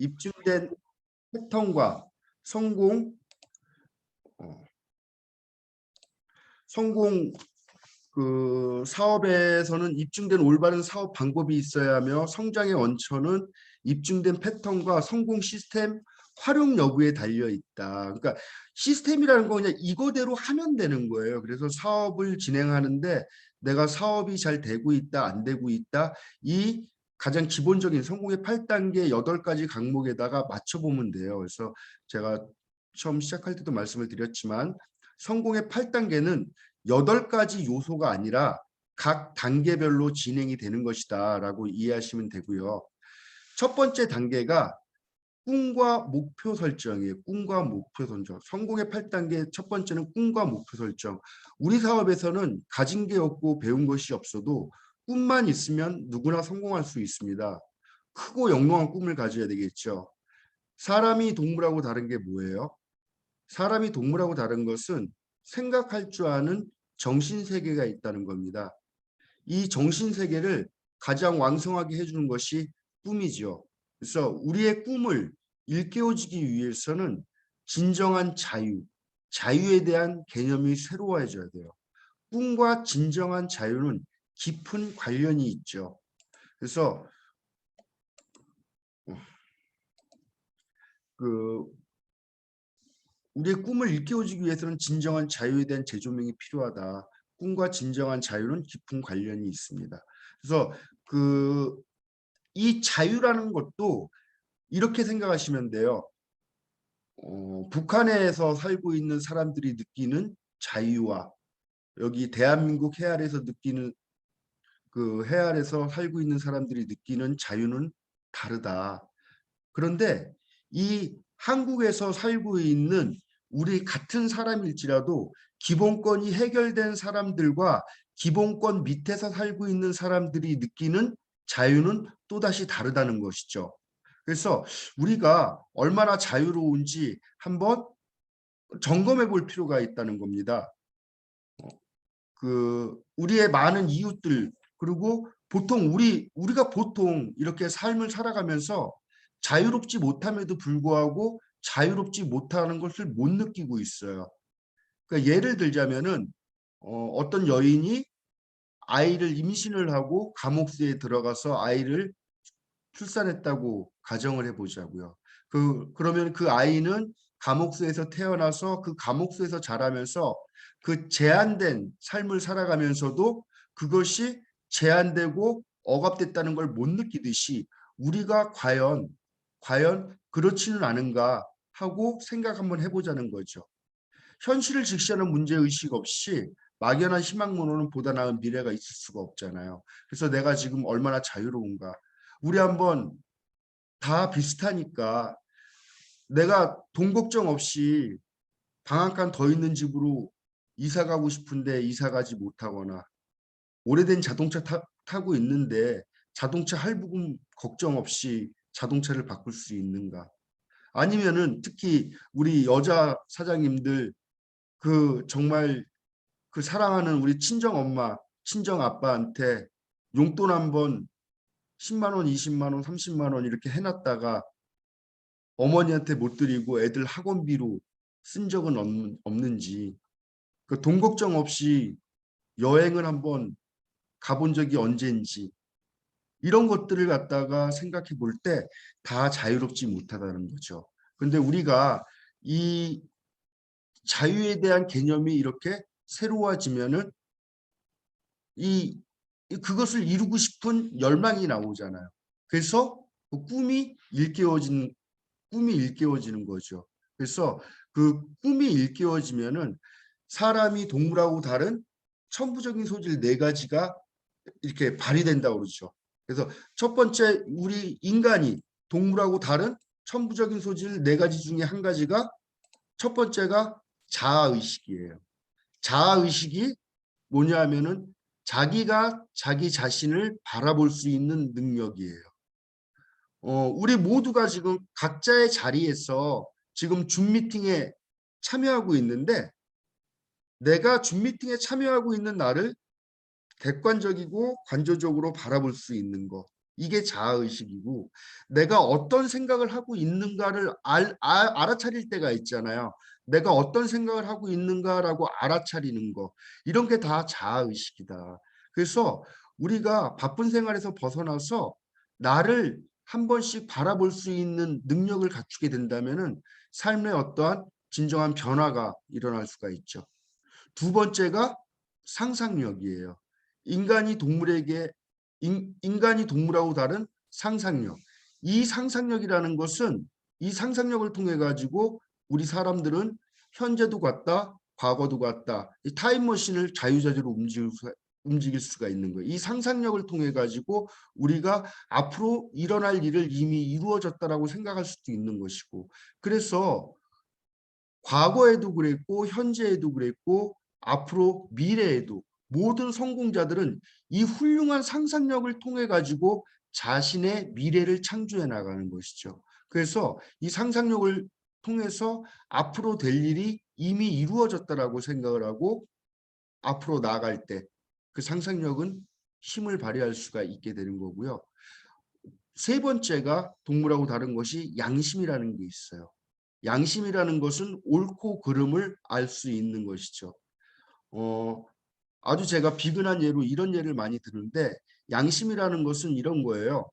입증된 패턴과 성공 어, 성공 사업에서는 입증된 올바른 사업 방법이 있어야 하며 성장의 원천은 입증된 패턴과 성공 시스템 활용 여부에 달려 있다. 그러니까 시스템이라는 거 그냥 이거대로 하면 되는 거예요. 그래서 사업을 진행하는데 내가 사업이 잘 되고 있다, 안 되고 있다. 이 가장 기본적인 성공의 8단계 8가지 강목에다가 맞춰보면 돼요. 그래서 제가 처음 시작할 때도 말씀을 드렸지만 성공의 8단계는 8가지 요소가 아니라 각 단계별로 진행이 되는 것이다 라고 이해하시면 되고요. 첫 번째 단계가 꿈과 목표 설정이에요. 꿈과 목표 설정. 성공의 8단계 첫 번째는 꿈과 목표 설정. 우리 사업에서는 가진 게 없고 배운 것이 없어도 꿈만 있으면 누구나 성공할 수 있습니다. 크고 영롱한 꿈을 가져야 되겠죠. 사람이 동물하고 다른 게 뭐예요? 사람이 동물하고 다른 것은 생각할 줄 아는 정신세계가 있다는 겁니다. 이 정신세계를 가장 왕성하게 해주는 것이 꿈이죠. 그래서 우리의 꿈을 일깨워주기 위해서는 진정한 자유에 대한 개념이 새로워져야 돼요. 꿈과 진정한 자유는 깊은 관련이 있죠. 그래서 그 우리의 꿈을 일깨워주기 위해서는 진정한 자유에 대한 재조명이 필요하다. 꿈과 진정한 자유는 깊은 관련이 있습니다. 그래서 이 자유라는 것도 이렇게 생각하시면 돼요. 북한에서 살고 있는 사람들이 느끼는 자유와 여기 대한민국 해안에서 느끼는 해안에서 살고 있는 사람들이 느끼는 자유는 다르다. 그런데 이 한국에서 살고 있는 우리 같은 사람일지라도 기본권이 해결된 사람들과 기본권 밑에서 살고 있는 사람들이 느끼는 자유는 또다시 다르다는 것이죠. 그래서 우리가 얼마나 자유로운지 한번 점검해 볼 필요가 있다는 겁니다. 우리의 많은 이웃들 그리고 보통 우리가 보통 이렇게 삶을 살아가면서 자유롭지 못함에도 불구하고 자유롭지 못하는 것을 못 느끼고 있어요. 그러니까 예를 들자면은 어떤 여인이 아이를 임신을 하고 감옥수에 들어가서 아이를 출산했다고 가정을 해보자고요. 그러면 그 아이는 감옥수에서 태어나서 그 감옥수에서 자라면서 그 제한된 삶을 살아가면서도 그것이 제한되고 억압됐다는 걸 못 느끼듯이 우리가 과연 그렇지는 않은가 하고 생각 한번 해보자는 거죠. 현실을 직시하는 문제의식 없이 막연한 희망만으로는 보다 나은 미래가 있을 수가 없잖아요. 그래서 내가 지금 얼마나 자유로운가. 우리 한번 다 비슷하니까 내가 돈 걱정 없이 방 한 칸 더 있는 집으로 이사 가고 싶은데 이사 가지 못하거나 오래된 자동차 타고 있는데 자동차 할부금 걱정 없이 자동차를 바꿀 수 있는가? 아니면은 특히 우리 여자 사장님들 정말 사랑하는 우리 친정 엄마, 친정 아빠한테 용돈 한번 10만 원, 20만 원, 30만 원 이렇게 해놨다가 어머니한테 못 드리고 애들 학원비로 쓴 적은 없는지 돈 걱정 없이 여행을 한번 가본 적이 언제인지 이런 것들을 갖다가 생각해 볼 때 다 자유롭지 못하다는 거죠. 그런데 우리가 이 자유에 대한 개념이 이렇게 새로워지면은 그것을 이루고 싶은 열망이 나오잖아요. 그래서 그 꿈이 일깨워지는 거죠. 그래서 그 꿈이 일깨워지면은 사람이 동물하고 다른 천부적인 소질 4가지가 이렇게 발휘된다고 그러죠. 그래서 첫 번째 우리 인간이 동물하고 다른 천부적인 소질 4가지 중에 한 가지가 첫 번째가 자아의식이에요. 자아의식이 뭐냐 하면은 자기가 자기 자신을 바라볼 수 있는 능력이에요. 우리 모두가 지금 각자의 자리에서 지금 줌 미팅에 참여하고 있는데 내가 줌 미팅에 참여하고 있는 나를 객관적이고 관조적으로 바라볼 수 있는 것. 이게 자아의식이고, 내가 어떤 생각을 하고 있는가를 알아차릴 때가 있잖아요. 내가 어떤 생각을 하고 있는가라고 알아차리는 거. 이런 게 다 자아의식이다. 그래서 우리가 바쁜 생활에서 벗어나서 나를 한 번씩 바라볼 수 있는 능력을 갖추게 된다면은 삶의 어떠한 진정한 변화가 일어날 수가 있죠. 두 번째가 상상력이에요. 인간이 동물에게 인간이 동물하고 다른 상상력. 이 상상력이라는 것은 이 상상력을 통해 가지고 우리 사람들은 현재도 같다, 과거도 같다. 이 타임머신을 자유자재로 움직일 수가 있는 거예요. 이 상상력을 통해 가지고 우리가 앞으로 일어날 일을 이미 이루어졌다라고 생각할 수도 있는 것이고, 그래서 과거에도 그랬고 현재에도 그랬고 앞으로 미래에도 모든 성공자들은 이 훌륭한 상상력을 통해 가지고 자신의 미래를 창조해 나가는 것이죠. 그래서 이 상상력을 통해서 앞으로 될 일이 이미 이루어졌다라고 생각을 하고 앞으로 나아갈 때 그 상상력은 힘을 발휘할 수가 있게 되는 거고요. 세 번째가 동물하고 다른 것이 양심이라는 게 있어요. 양심이라는 것은 옳고 그름을 알 수 있는 것이죠. 아주 제가 비근한 예로 이런 예를 많이 드는데, 양심이라는 것은 이런 거예요.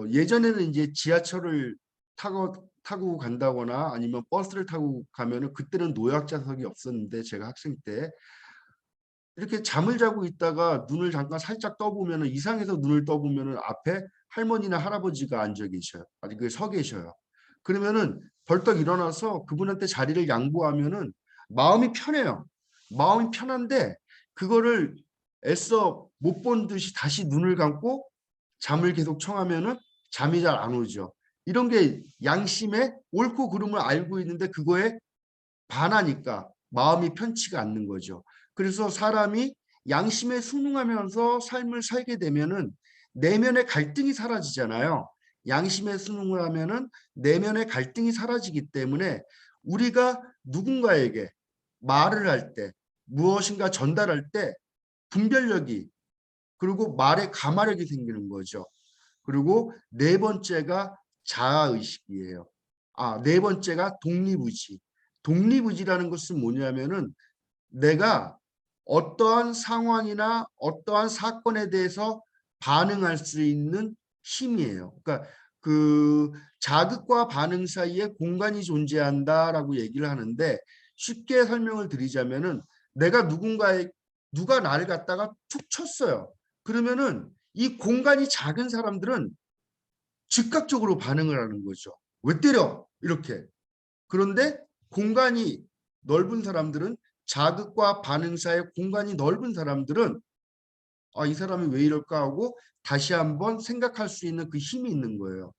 예전에는 이제 지하철을 타고 간다거나 아니면 버스를 타고 가면은, 그때는 노약자석이 없었는데 제가 학생 때 이렇게 잠을 자고 있다가 눈을 잠깐 살짝 떠보면은, 이상해서 눈을 떠보면은 앞에 할머니나 할아버지가 앉아 계셔요. 아니 그 서 계셔요. 그러면은 벌떡 일어나서 그분한테 자리를 양보하면은 마음이 편해요. 마음이 편한데 그거를 애써 못 본 듯이 다시 눈을 감고 잠을 계속 청하면은 잠이 잘 안 오죠. 이런 게 양심의 옳고 그름을 알고 있는데 그거에 반하니까 마음이 편치가 않는 거죠. 그래서 사람이 양심에 순응하면서 삶을 살게 되면은 내면의 갈등이 사라지잖아요. 양심에 순응을 하면은 내면의 갈등이 사라지기 때문에 우리가 누군가에게 말을 할 때, 무엇인가 전달할 때 분별력이, 그리고 말의 가마력이 생기는 거죠. 그리고 네 번째가 자아의식이에요. 네 번째가 독립의지. 독립의지라는 것은 뭐냐면은 내가 어떠한 상황이나 어떠한 사건에 대해서 반응할 수 있는 힘이에요. 그러니까 그 자극과 반응 사이에 공간이 존재한다라고 얘기를 하는데, 쉽게 설명을 드리자면은 내가 누가 나를 갖다가 툭 쳤어요. 그러면은 이 공간이 작은 사람들은 즉각적으로 반응을 하는 거죠. 왜 때려? 이렇게. 그런데 공간이 넓은 사람들은, 자극과 반응 사이의 공간이 넓은 사람들은 이 사람이 왜 이럴까 하고 다시 한번 생각할 수 있는 그 힘이 있는 거예요.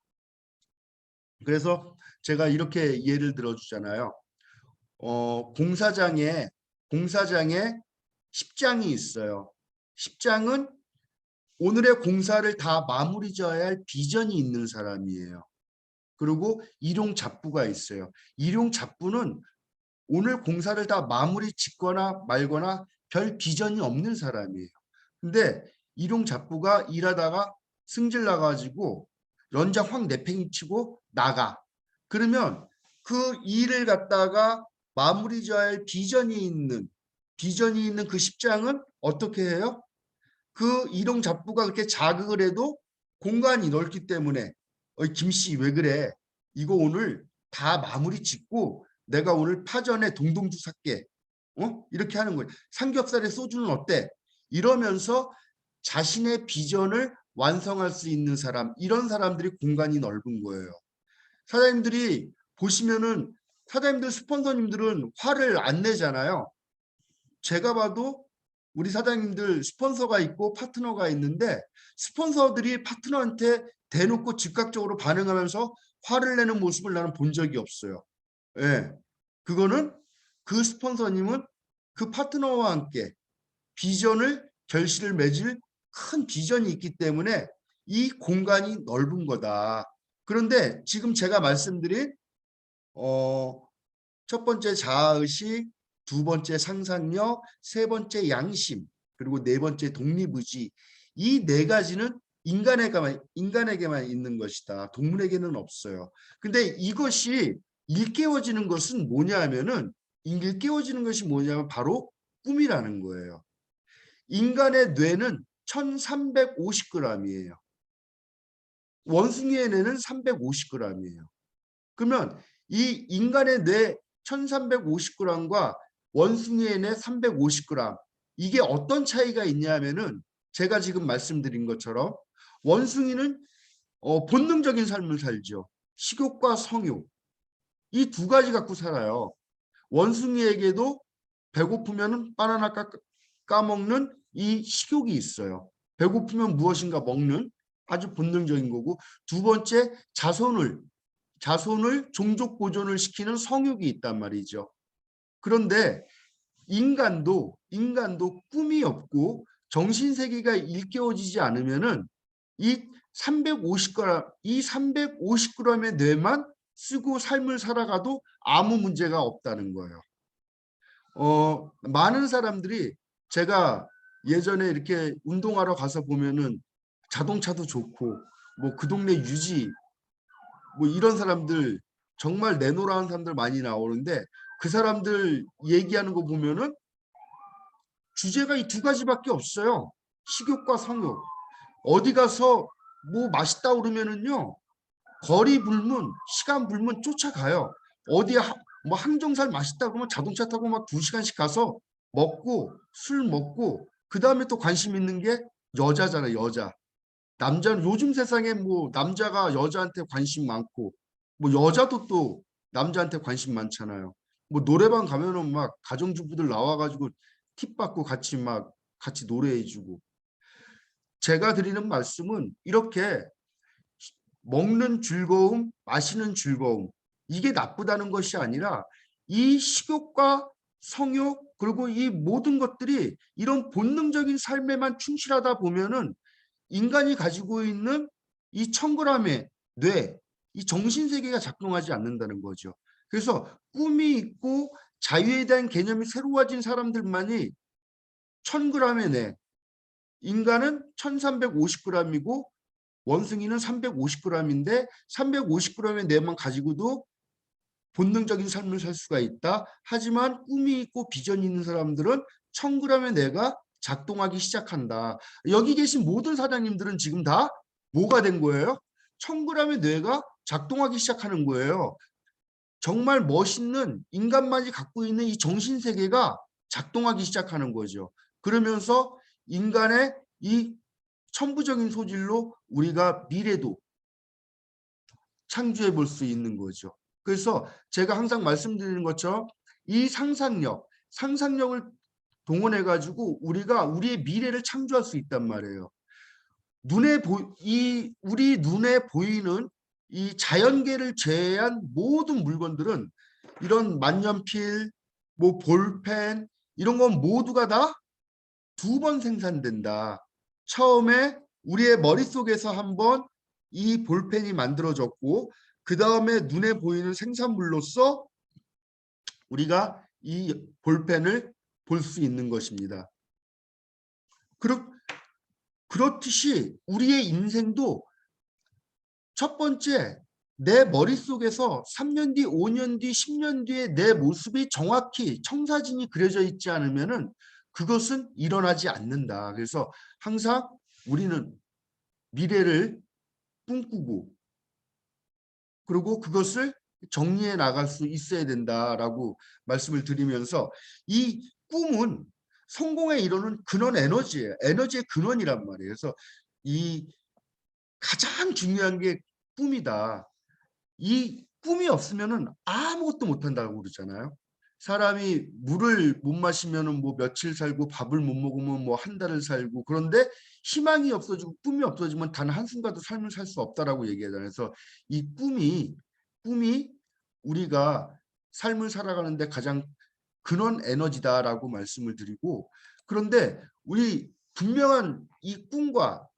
그래서 제가 이렇게 예를 들어주잖아요. 공사장에 10장이 있어요. 10장은 오늘의 공사를 다 마무리 지어야 할 비전이 있는 사람이에요. 그리고 일용잡부가 있어요. 일용잡부는 오늘 공사를 다 마무리 짓거나 말거나 별 비전이 없는 사람이에요. 근데 일용잡부가 일하다가 승질 나가지고 연장 확 내팽이치고 나가. 그러면 그 일을 갖다가 마무리 지어야 할 비전이 있는 그 10장은 어떻게 해요? 그 일용잡부가 그렇게 자극을 해도 공간이 넓기 때문에 김씨 왜 그래? 이거 오늘 다 마무리 짓고 내가 오늘 파전에 동동주 살게. 이렇게 하는 거예요. 삼겹살에 소주는 어때? 이러면서 자신의 비전을 완성할 수 있는 사람, 이런 사람들이 공간이 넓은 거예요. 사장님들이 보시면은, 사장님들 스폰서님들은 화를 안 내잖아요. 제가 봐도 우리 사장님들 스폰서가 있고 파트너가 있는데, 스폰서들이 파트너한테 대놓고 즉각적으로 반응하면서 화를 내는 모습을 나는 본 적이 없어요. 예. 그거는 그 스폰서님은 그 파트너와 함께 결실을 맺을 큰 비전이 있기 때문에 이 공간이 넓은 거다. 그런데 지금 제가 말씀드린 첫 번째 자아의식, 두 번째 상상력, 세 번째 양심, 그리고 네 번째 독립의지, 이 네 가지는 인간에게만 있는 것이다. 동물에게는 없어요. 근데 이것이 일깨워지는 것은 뭐냐 하면은 일깨워지는 것이 뭐냐면 바로 꿈이라는 거예요. 인간의 뇌는 1350g이에요. 원숭이의 뇌는 350g이에요. 그러면 이 인간의 뇌 1350g과 원숭이의 뇌 350g 이게 어떤 차이가 있냐면은 제가 지금 말씀드린 것처럼 원숭이는 본능적인 삶을 살죠. 식욕과 성욕 이 두 가지 갖고 살아요. 원숭이에게도 배고프면 바나나 까먹는 이 식욕이 있어요. 배고프면 무엇인가 먹는 아주 본능적인 거고 두 번째 자손을 종족 보존을 시키는 성욕이 있단 말이죠. 그런데 인간도 꿈이 없고 정신세계가 일깨워지지 않으면은 이 350g의 뇌만 쓰고 삶을 살아가도 아무 문제가 없다는 거예요. 많은 사람들이 제가 예전에 이렇게 운동하러 가서 보면은 자동차도 좋고 뭐 그 동네 유지 뭐 이런 사람들 정말 내노라한 사람들 많이 나오는데 그 사람들 얘기하는 거 보면은 주제가 이 두 가지밖에 없어요. 식욕과 성욕. 어디 가서 뭐 맛있다 그러면은요. 거리 불문, 시간 불문 쫓아가요. 어디 뭐 항정살 맛있다 그러면 자동차 타고 막 2시간씩 가서 먹고 술 먹고 그다음에 또 관심 있는 게 여자잖아요, 여자. 남자는 요즘 세상에 뭐 남자가 여자한테 관심 많고 뭐 여자도 또 남자한테 관심 많잖아요. 뭐 노래방 가면은 막 가정주부들 나와가지고 팁 받고 같이 노래해주고. 제가 드리는 말씀은 이렇게 먹는 즐거움, 마시는 즐거움 이게 나쁘다는 것이 아니라 이 식욕과 성욕 그리고 이 모든 것들이 이런 본능적인 삶에만 충실하다 보면은 인간이 가지고 있는 이 1000g의 뇌, 이 정신세계가 작동하지 않는다는 거죠. 그래서 꿈이 있고 자유에 대한 개념이 새로워진 사람들만이 1000g의 뇌, 인간은 1350g이고 원숭이는 350g인데 350g의 뇌만 가지고도 본능적인 삶을 살 수가 있다. 하지만 꿈이 있고 비전이 있는 사람들은 1000g의 뇌가 작동하기 시작한다. 여기 계신 모든 사장님들은 지금 다 뭐가 된 거예요? 1000g의 뇌가 작동하기 시작하는 거예요. 정말 멋있는 인간만이 갖고 있는 이 정신세계가 작동하기 시작하는 거죠. 그러면서 인간의 이 천부적인 소질로 우리가 미래도 창조해 볼 수 있는 거죠. 그래서 제가 항상 말씀드리는 것처럼 이 상상력을 동원해 가지고 우리가 우리의 미래를 창조할 수 있단 말이에요. 우리 눈에 보이는 이 자연계를 제외한 모든 물건들은 이런 만년필, 뭐 볼펜 이런 건 모두가 다 2번 생산된다. 처음에 우리의 머릿속에서 한번 이 볼펜이 만들어졌고 그 다음에 눈에 보이는 생산물로서 우리가 이 볼펜을 볼 수 있는 것입니다. 그렇듯이 우리의 인생도 첫 번째 내 머릿속에서 3년 뒤, 5년 뒤, 10년 뒤에 내 모습이 정확히 청사진이 그려져 있지 않으면은 그것은 일어나지 않는다. 그래서 항상 우리는 미래를 꿈꾸고 그리고 그것을 정리해 나갈 수 있어야 된다라고 말씀을 드리면서 이 꿈은 성공에 이르는 근원 에너지예요. 에너지의 근원이란 말이에요. 그래서 이 가장 중요한 게 꿈이다. 이 꿈이 없으면은 아무것도 못한다고 그러잖아요. 사람이 물을 못 마시면은 뭐 며칠 살고 밥을 못 먹으면 뭐 한 달을 살고 그런데 희망이 없어지고 꿈이 없어지면 단 한순간도 삶을 살 수 없다라고 얘기하잖아요. 그래서 이 꿈이 우리가 삶을 살아가는데 가장 근원 에너지다라고 말씀을 드리고 그런데 우리 분명한 이 꿈과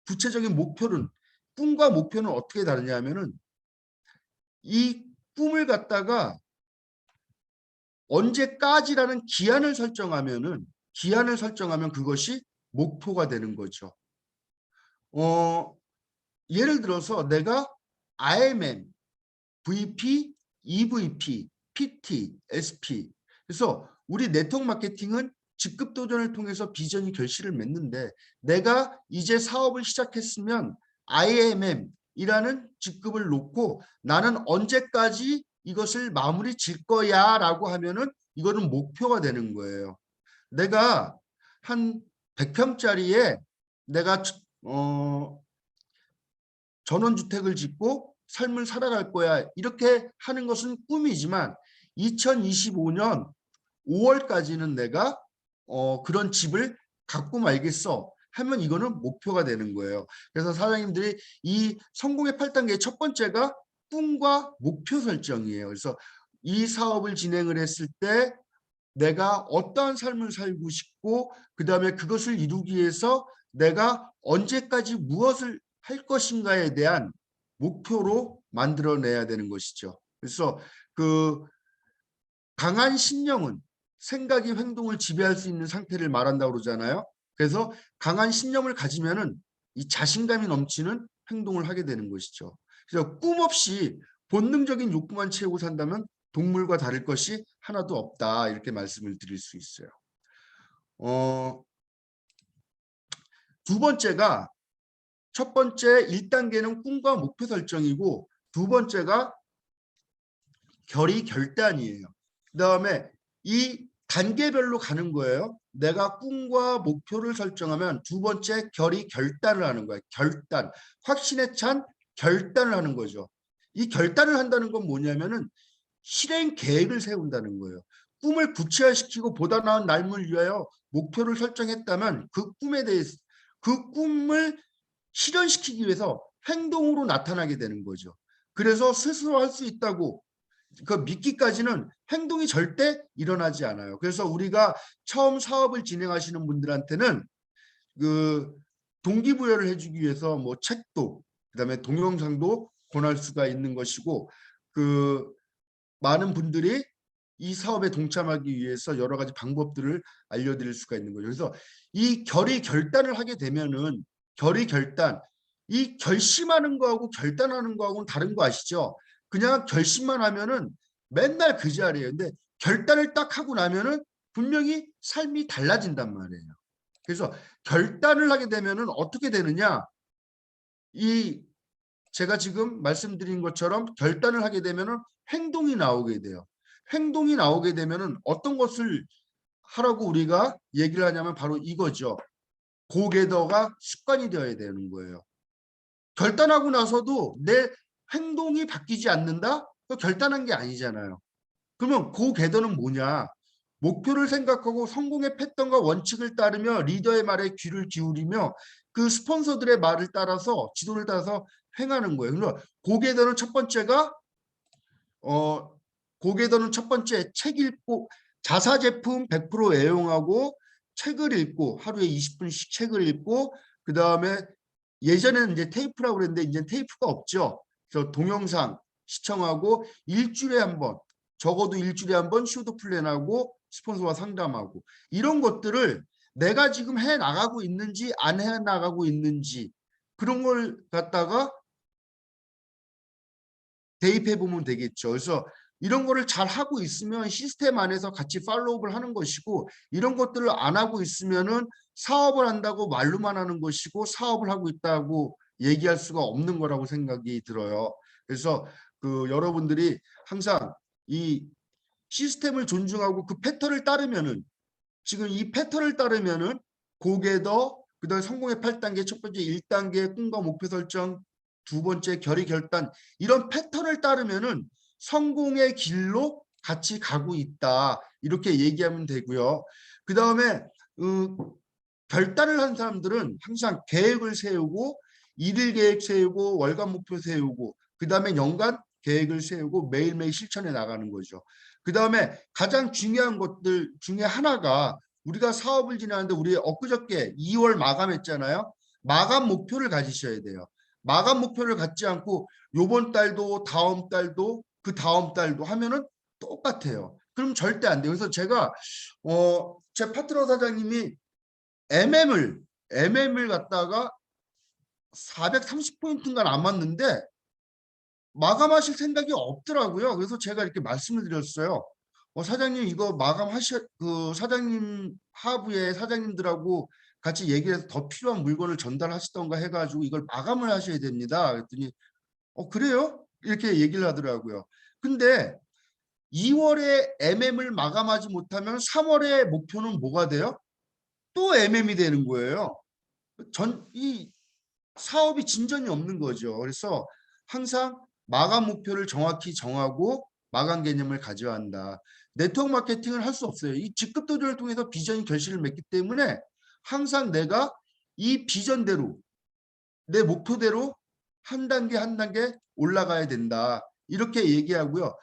구체적인 꿈과 목표는 어떻게 다르냐면은 이 꿈을 갖다가 언제까지라는 기한을 설정하면 그것이 목표가 되는 거죠. 어, 예를 들어서 내가 RMM, VP, EVP, PT, SP. 그래서 우리 네트워크 마케팅은 직급 도전을 통해서 비전이 결실을 맺는데 내가 이제 사업을 시작했으면 IMM이라는 직급을 놓고 나는 언제까지 이것을 마무리 질 거야 라고 하면은 이거는 목표가 되는 거예요. 내가 한 100평짜리에 내가 전원주택을 짓고 삶을 살아갈 거야. 이렇게 하는 것은 꿈이지만 2025년 5월까지는 내가 그런 집을 갖고 말겠어 하면 이거는 목표가 되는 거예요. 그래서 사장님들이 이 성공의 8단계 첫 번째가 꿈과 목표 설정이에요. 그래서 이 사업을 진행을 했을 때 내가 어떠한 삶을 살고 싶고 그다음에 그것을 이루기 위해서 내가 언제까지 무엇을 할 것인가에 대한 목표로 만들어내야 되는 것이죠. 그래서 그 강한 신념은 생각이 행동을 지배할 수 있는 상태를 말한다고 그러잖아요. 그래서 강한 신념을 가지면은 이 자신감이 넘치는 행동을 하게 되는 것이죠. 그래서 꿈 없이 본능적인 욕구만 채우고 산다면 동물과 다를 것이 하나도 없다. 이렇게 말씀을 드릴 수 있어요. 두 번째가 첫 번째 1단계는 꿈과 목표 설정이고 두 번째가 결의 결단이에요. 그다음에 이 단계별로 가는 거예요. 내가 꿈과 목표를 설정하면 두 번째 결의 결단을 하는 거예요. 결단. 확신에 찬 결단을 하는 거죠. 이 결단을 한다는 건 뭐냐면은 실행 계획을 세운다는 거예요. 꿈을 구체화시키고 보다 나은 삶을 위하여 목표를 설정했다면 그 꿈에 대해서 그 꿈을 실현시키기 위해서 행동으로 나타나게 되는 거죠. 그래서 스스로 할 수 있다고 그 믿기까지는 행동이 절대 일어나지 않아요. 그래서 우리가 처음 사업을 진행하시는 분들한테는 그 동기부여를 해주기 위해서 뭐 책도 그다음에 동영상도 권할 수가 있는 것이고 그 많은 분들이 이 사업에 동참하기 위해서 여러 가지 방법들을 알려드릴 수가 있는 거죠. 그래서 이 결의 결단을 하게 되면은 결의 결단 이 결심하는 거하고 결단하는 거하고는 다른 거 아시죠? 그냥 결심만 하면은 맨날 그 자리예요. 근데 결단을 딱 하고 나면은 분명히 삶이 달라진단 말이에요. 그래서 결단을 하게 되면은 어떻게 되느냐? 이 제가 지금 말씀드린 것처럼 결단을 하게 되면은 행동이 나오게 돼요. 행동이 나오게 되면은 어떤 것을 하라고 우리가 얘기를 하냐면 바로 이거죠. 고개더가 습관이 되어야 되는 거예요. 결단하고 나서도 내 행동이 바뀌지 않는다? 결단한 게 아니잖아요. 그러면 고개더는 뭐냐? 목표를 생각하고 성공의 패턴과 원칙을 따르며 리더의 말에 귀를 기울이며 그 스폰서들의 말을 따라서 지도를 따라서 행하는 거예요. 그러면 고개더는 첫 번째가 고개더는 첫 번째 책 읽고 자사 제품 100% 애용하고 책을 읽고 하루에 20분씩 책을 읽고 그 다음에 예전에는 이제 테이프라고 그랬는데 이제 테이프가 없죠. 그래서 동영상 시청하고 일주일에 한 번, 적어도 일주일에 한 번 슈도 플랜하고 스폰서와 상담하고 이런 것들을 내가 지금 해 나가고 있는지 안 해 나가고 있는지 그런 걸 갖다가 대입해 보면 되겠죠. 그래서 이런 거를 잘 하고 있으면 시스템 안에서 같이 팔로우업을 하는 것이고 이런 것들을 안 하고 있으면은 사업을 한다고 말로만 하는 것이고 사업을 하고 있다고 얘기할 수가 없는 거라고 생각이 들어요. 그래서 그 여러분들이 항상 이 시스템을 존중하고 그 패턴을 따르면은 지금 이 패턴을 따르면은 고개더 그다음에 성공의 8단계 첫 번째 1단계 꿈과 목표 설정 두 번째 결의 결단 이런 패턴을 따르면은 성공의 길로 같이 가고 있다 이렇게 얘기하면 되고요. 그 다음에 결단을 한 사람들은 항상 계획을 세우고 일일 계획 세우고 월간 목표 세우고 그 다음에 연간 계획을 세우고 매일매일 실천해 나가는 거죠. 그 다음에 가장 중요한 것들 중에 하나가 우리가 사업을 진행하는데 우리 엊그저께 2월 마감했잖아요. 마감 목표를 가지셔야 돼요. 마감 목표를 갖지 않고 요번 달도 다음 달도 그 다음 달도 하면은 똑같아요. 그럼 절대 안 돼요. 그래서 제가 제 파트너 사장님이 MM을 갖다가 430포인트인가 남았는데 마감하실 생각이 없더라고요. 그래서 제가 이렇게 말씀을 드렸어요. 사장님 이거 사장님 하부의 사장님들하고 같이 얘기해서 더 필요한 물건을 전달하시던가 해가지고 이걸 마감을 하셔야 됩니다. 그랬더니 그래요? 이렇게 얘기를 하더라고요. 근데 2월에 MM을 마감하지 못하면 3월에 목표는 뭐가 돼요? 또 MM이 되는 거예요. 이 사업이 진전이 없는 거죠. 그래서 항상 마감 목표를 정확히 정하고 마감 개념을 가져야 한다. 네트워크 마케팅을 할 수 없어요. 이 직급 도전을 통해서 비전이 결실을 맺기 때문에 항상 내가 이 비전대로 내 목표대로 한 단계 한 단계 올라가야 된다. 이렇게 얘기하고요.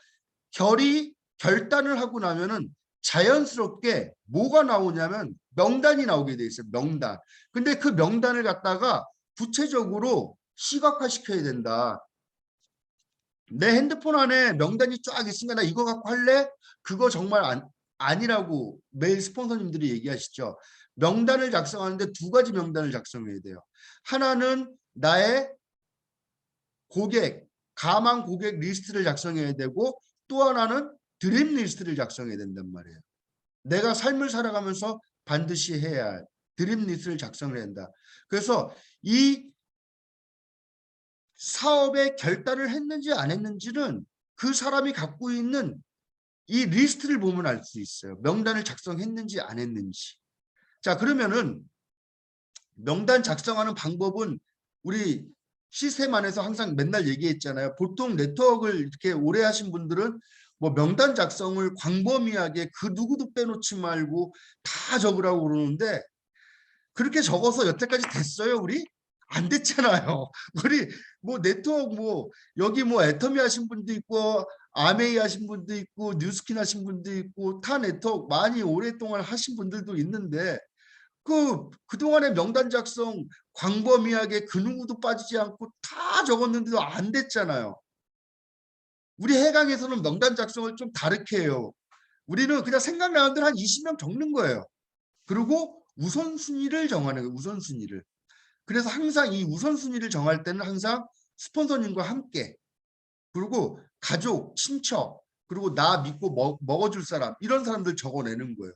결단을 하고 나면은 자연스럽게 뭐가 나오냐면 명단이 나오게 돼 있어요. 명단. 근데 그 명단을 갖다가 구체적으로 시각화시켜야 된다. 내 핸드폰 안에 명단이 쫙 있으니까 나 이거 갖고 할래? 그거 정말 아니라고 매일 스폰서님들이 얘기하시죠. 명단을 작성하는데 두 가지 명단을 작성해야 돼요. 하나는 나의 가망 고객 리스트를 작성해야 되고 또 하나는 드림 리스트를 작성해야 된단 말이에요. 내가 삶을 살아가면서 반드시 해야 할 드림 리스트를 작성해야 한다. 그래서 이 사업에 결단을 했는지 안 했는지는 그 사람이 갖고 있는 이 리스트를 보면 알 수 있어요. 명단을 작성했는지 안 했는지. 자, 그러면은 명단 작성하는 방법은 우리 시스템 안에서 항상 맨날 얘기했잖아요. 보통 네트워크를 이렇게 오래 하신 분들은 뭐 명단 작성을 광범위하게 그 누구도 빼놓지 말고 다 적으라고 그러는데 그렇게 적어서 여태까지 됐어요, 우리? 안 됐잖아요. 우리 뭐 네트워크 뭐 여기 뭐 애터미 하신 분도 있고 아메이 하신 분도 있고 뉴스킨 하신 분도 있고 타 네트워크 많이 오랫동안 하신 분들도 있는데 그동안의 명단 작성 광범위하게 그 누구도 빠지지 않고 다 적었는데도 안 됐잖아요. 우리 해강에서는 명단 작성을 좀 다르게 해요. 우리는 그냥 생각나는 대로 한 20명 적는 거예요. 그리고 우선순위를 정하는 거예요. 우선순위를. 그래서 항상 이 우선순위를 정할 때는 항상 스폰서님과 함께 그리고 가족, 친척 그리고 나 믿고 먹어줄 사람 이런 사람들 적어내는 거예요.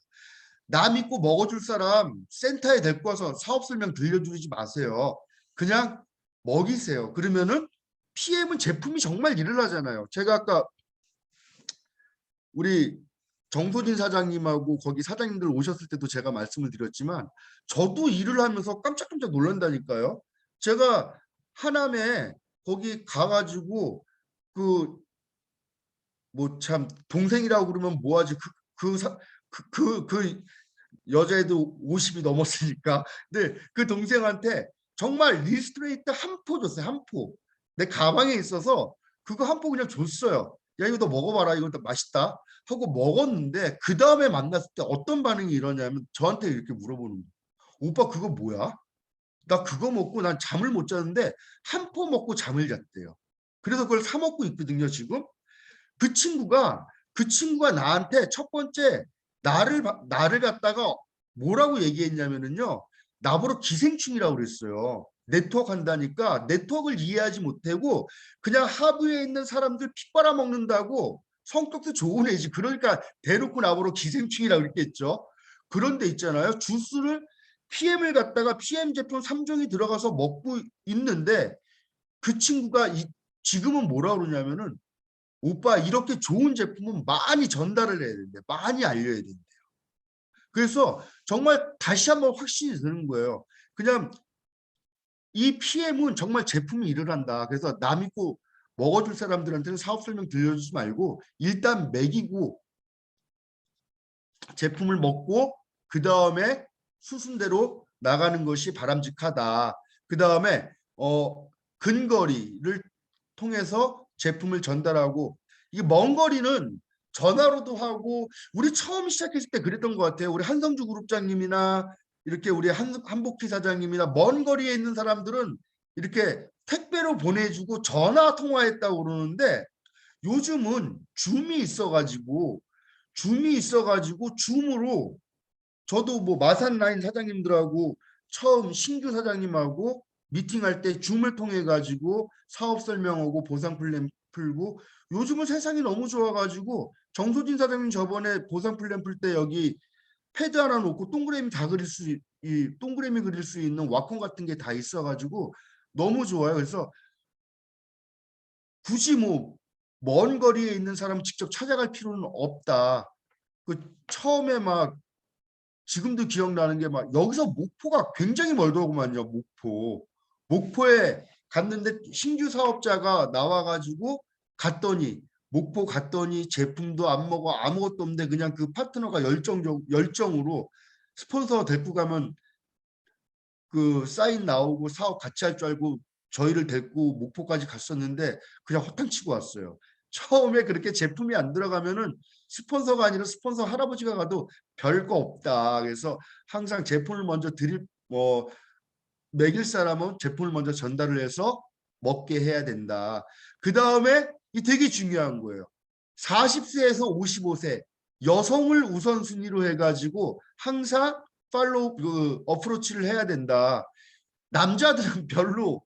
나 믿고 먹어줄 사람 센터에 데리고 와서 사업 설명 들려주지 마세요. 그냥 먹이세요. 그러면은 PM은 제품이 정말 일을 하잖아요. 제가 아까 우리 정소진 사장님하고 거기 사장님들 오셨을 때도 제가 말씀을 드렸지만 저도 일을 하면서 깜짝깜짝 놀란다니까요. 제가 하남에 거기 가가지고 그 뭐 참 동생이라고 그러면 뭐하지 그 여자애도 50이 넘었으니까 근데 그 동생한테 정말 리스트레이트 한 포 줬어요. 한 포. 내 가방에 있어서 그거 한 포 그냥 줬어요. 야 이거 너 먹어봐라. 이거 맛있다. 하고 먹었는데 그 다음에 만났을 때 어떤 반응이 일어나냐면 저한테 이렇게 물어보는 거예요. 오빠 그거 뭐야? 나 그거 먹고 난 잠을 못 잤는데 한 포 먹고 잠을 잤대요. 그래서 그걸 사 먹고 있거든요 지금. 그 친구가 나한테 첫 번째 나를 갖다가 뭐라고 얘기했냐면은요. 나보고 기생충이라고 그랬어요. 네트워크 한다니까 네트워크를 이해하지 못하고 그냥 하부에 있는 사람들 피 빨아먹는다고 성격도 좋은 애지. 그러니까 대놓고 나보고 기생충이라고 그랬겠죠. 그런데 있잖아요. 주스를 PM을 갖다가 PM 제품 3종이 들어가서 먹고 있는데 그 친구가 지금은 뭐라 그러냐면은 오빠 이렇게 좋은 제품은 많이 전달을 해야 된대. 많이 알려야 된대요. 그래서 정말 다시 한번 확신이 드는 거예요. 그냥 이 PM은 정말 제품이 일을 한다. 그래서 나 믿고 먹어줄 사람들한테는 사업 설명 들려주지 말고 일단 먹이고 제품을 먹고 그 다음에 수순대로 나가는 것이 바람직하다. 그 다음에 근거리를 통해서 제품을 전달하고 이게 먼 거리는 전화로도 하고 우리 처음 시작했을 때 그랬던 것 같아요. 우리 한성주 그룹장님이나 이렇게 우리 한복희 사장님이나 먼 거리에 있는 사람들은 이렇게 택배로 보내주고 전화 통화했다고 그러는데 요즘은 줌이 있어가지고 줌으로 저도 뭐 마산라인 사장님들하고 처음 신규 사장님하고 미팅할 때 줌을 통해 가지고 사업 설명하고 보상 플랜 풀고 요즘은 세상이 너무 좋아가지고 정소진 사장님 저번에 보상 플랜 풀 때 여기 패드 하나 놓고 동그라미 다 그릴 수, 이 동그라미 그릴 수 있는 와콘 같은 게 다 있어가지고 너무 좋아요. 그래서 굳이 뭐 먼 거리에 있는 사람 직접 찾아갈 필요는 없다. 그 처음에 막 지금도 기억나는 게 막 여기서 목포가 굉장히 멀더구만요. 목포에 갔는데 신규 사업자가 나와가지고 갔더니 목포 갔더니 제품도 안 먹어 아무것도 없는데 그냥 그 파트너가 열정으로 스폰서 데리고 가면 그 사인 나오고 사업 같이 할 줄 알고 저희를 데리고 목포까지 갔었는데 그냥 허탕치고 왔어요. 처음에 그렇게 제품이 안 들어가면은 스폰서가 아니라 스폰서 할아버지가 가도 별거 없다. 그래서 항상 제품을 먼저 드릴 먹일 사람은 제품을 먼저 전달을 해서 먹게 해야 된다. 그 다음에 이 되게 중요한 거예요. 40세에서 55세 여성을 우선순위로 해가지고 항상 팔로우 어프로치를 해야 된다. 남자들은 별로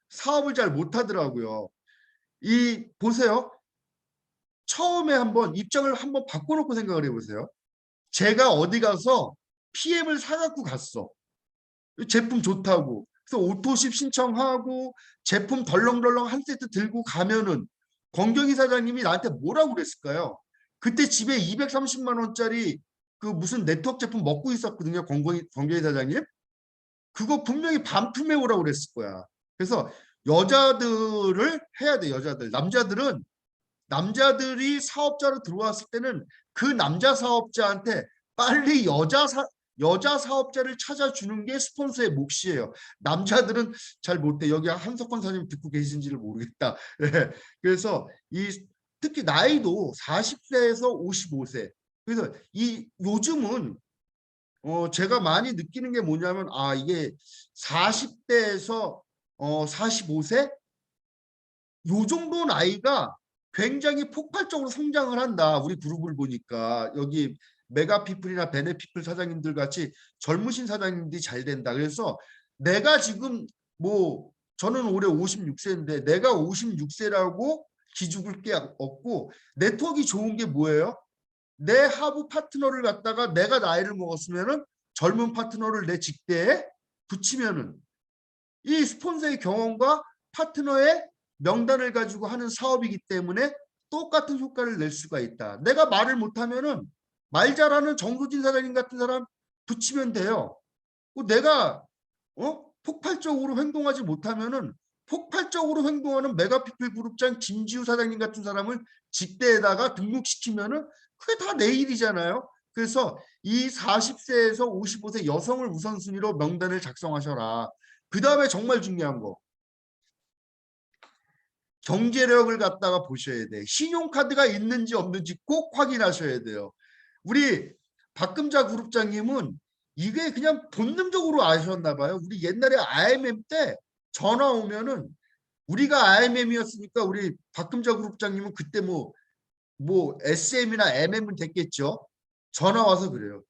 사업을 잘 못하더라고요. 이 보세요. 처음에 한번 입장을 한번 바꿔놓고 생각을 해보세요. 제가 어디 가서 PM을 사갖고 갔어. 제품 좋다고. 그래서 오토십 신청하고 제품 덜렁덜렁 한 세트 들고 가면은 권경희 사장님이 나한테 뭐라고 그랬을까요? 그때 집에 230만 원짜리 그 무슨 네트워크 제품 먹고 있었거든요. 권경희 사장님. 그거 분명히 반품해 오라고 그랬을 거야. 그래서 여자들을 해야 돼. 여자들. 남자들이 사업자로 들어왔을 때는 그 남자 사업자한테 빨리 여자 사업자를 찾아주는 게 스폰서의 몫이에요. 남자들은 잘 못해. 여기 한석권 사장님 듣고 계신지를 모르겠다. 네. 그래서 특히 나이도 40세에서 55세. 그래서 요즘은 제가 많이 느끼는 게 뭐냐면 이게 40대에서 45세 요 정도 나이가 굉장히 폭발적으로 성장을 한다. 우리 그룹을 보니까 여기 메가피플이나 베네피플 사장님들 같이 젊으신 사장님들이 잘 된다. 그래서 내가 지금 저는 올해 56세인데 내가 56세라고 기죽을 게 없고 네트워크가 좋은 게 뭐예요? 내 하부 파트너를 갖다가 내가 나이를 먹었으면은 젊은 파트너를 내 직대에 붙이면은 이 스폰서의 경험과 파트너의 명단을 가지고 하는 사업이기 때문에 똑같은 효과를 낼 수가 있다. 내가 말을 못하면은 말 잘하는 정소진 사장님 같은 사람 붙이면 돼요. 내가 폭발적으로 행동하지 못하면은 폭발적으로 행동하는 메가피플 그룹장 김지우 사장님 같은 사람을 직대에다가 등록시키면은 그게 다 내 일이잖아요. 그래서 이 40세에서 55세 여성을 우선순위로 명단을 작성하셔라. 그 다음에 정말 중요한 거. 경제력을 갖다가 보셔야 돼. 신용카드가 있는지 없는지 꼭 확인하셔야 돼요. 우리 박금자 그룹장님은 이게 그냥 본능적으로 아셨나 봐요. 우리 옛날에 IMM 때 전화 오면은 우리가 IMM이었으니까 우리 박금자 그룹장님은 그때 SM이나 MM은 됐겠죠. 전화 와서 그래요.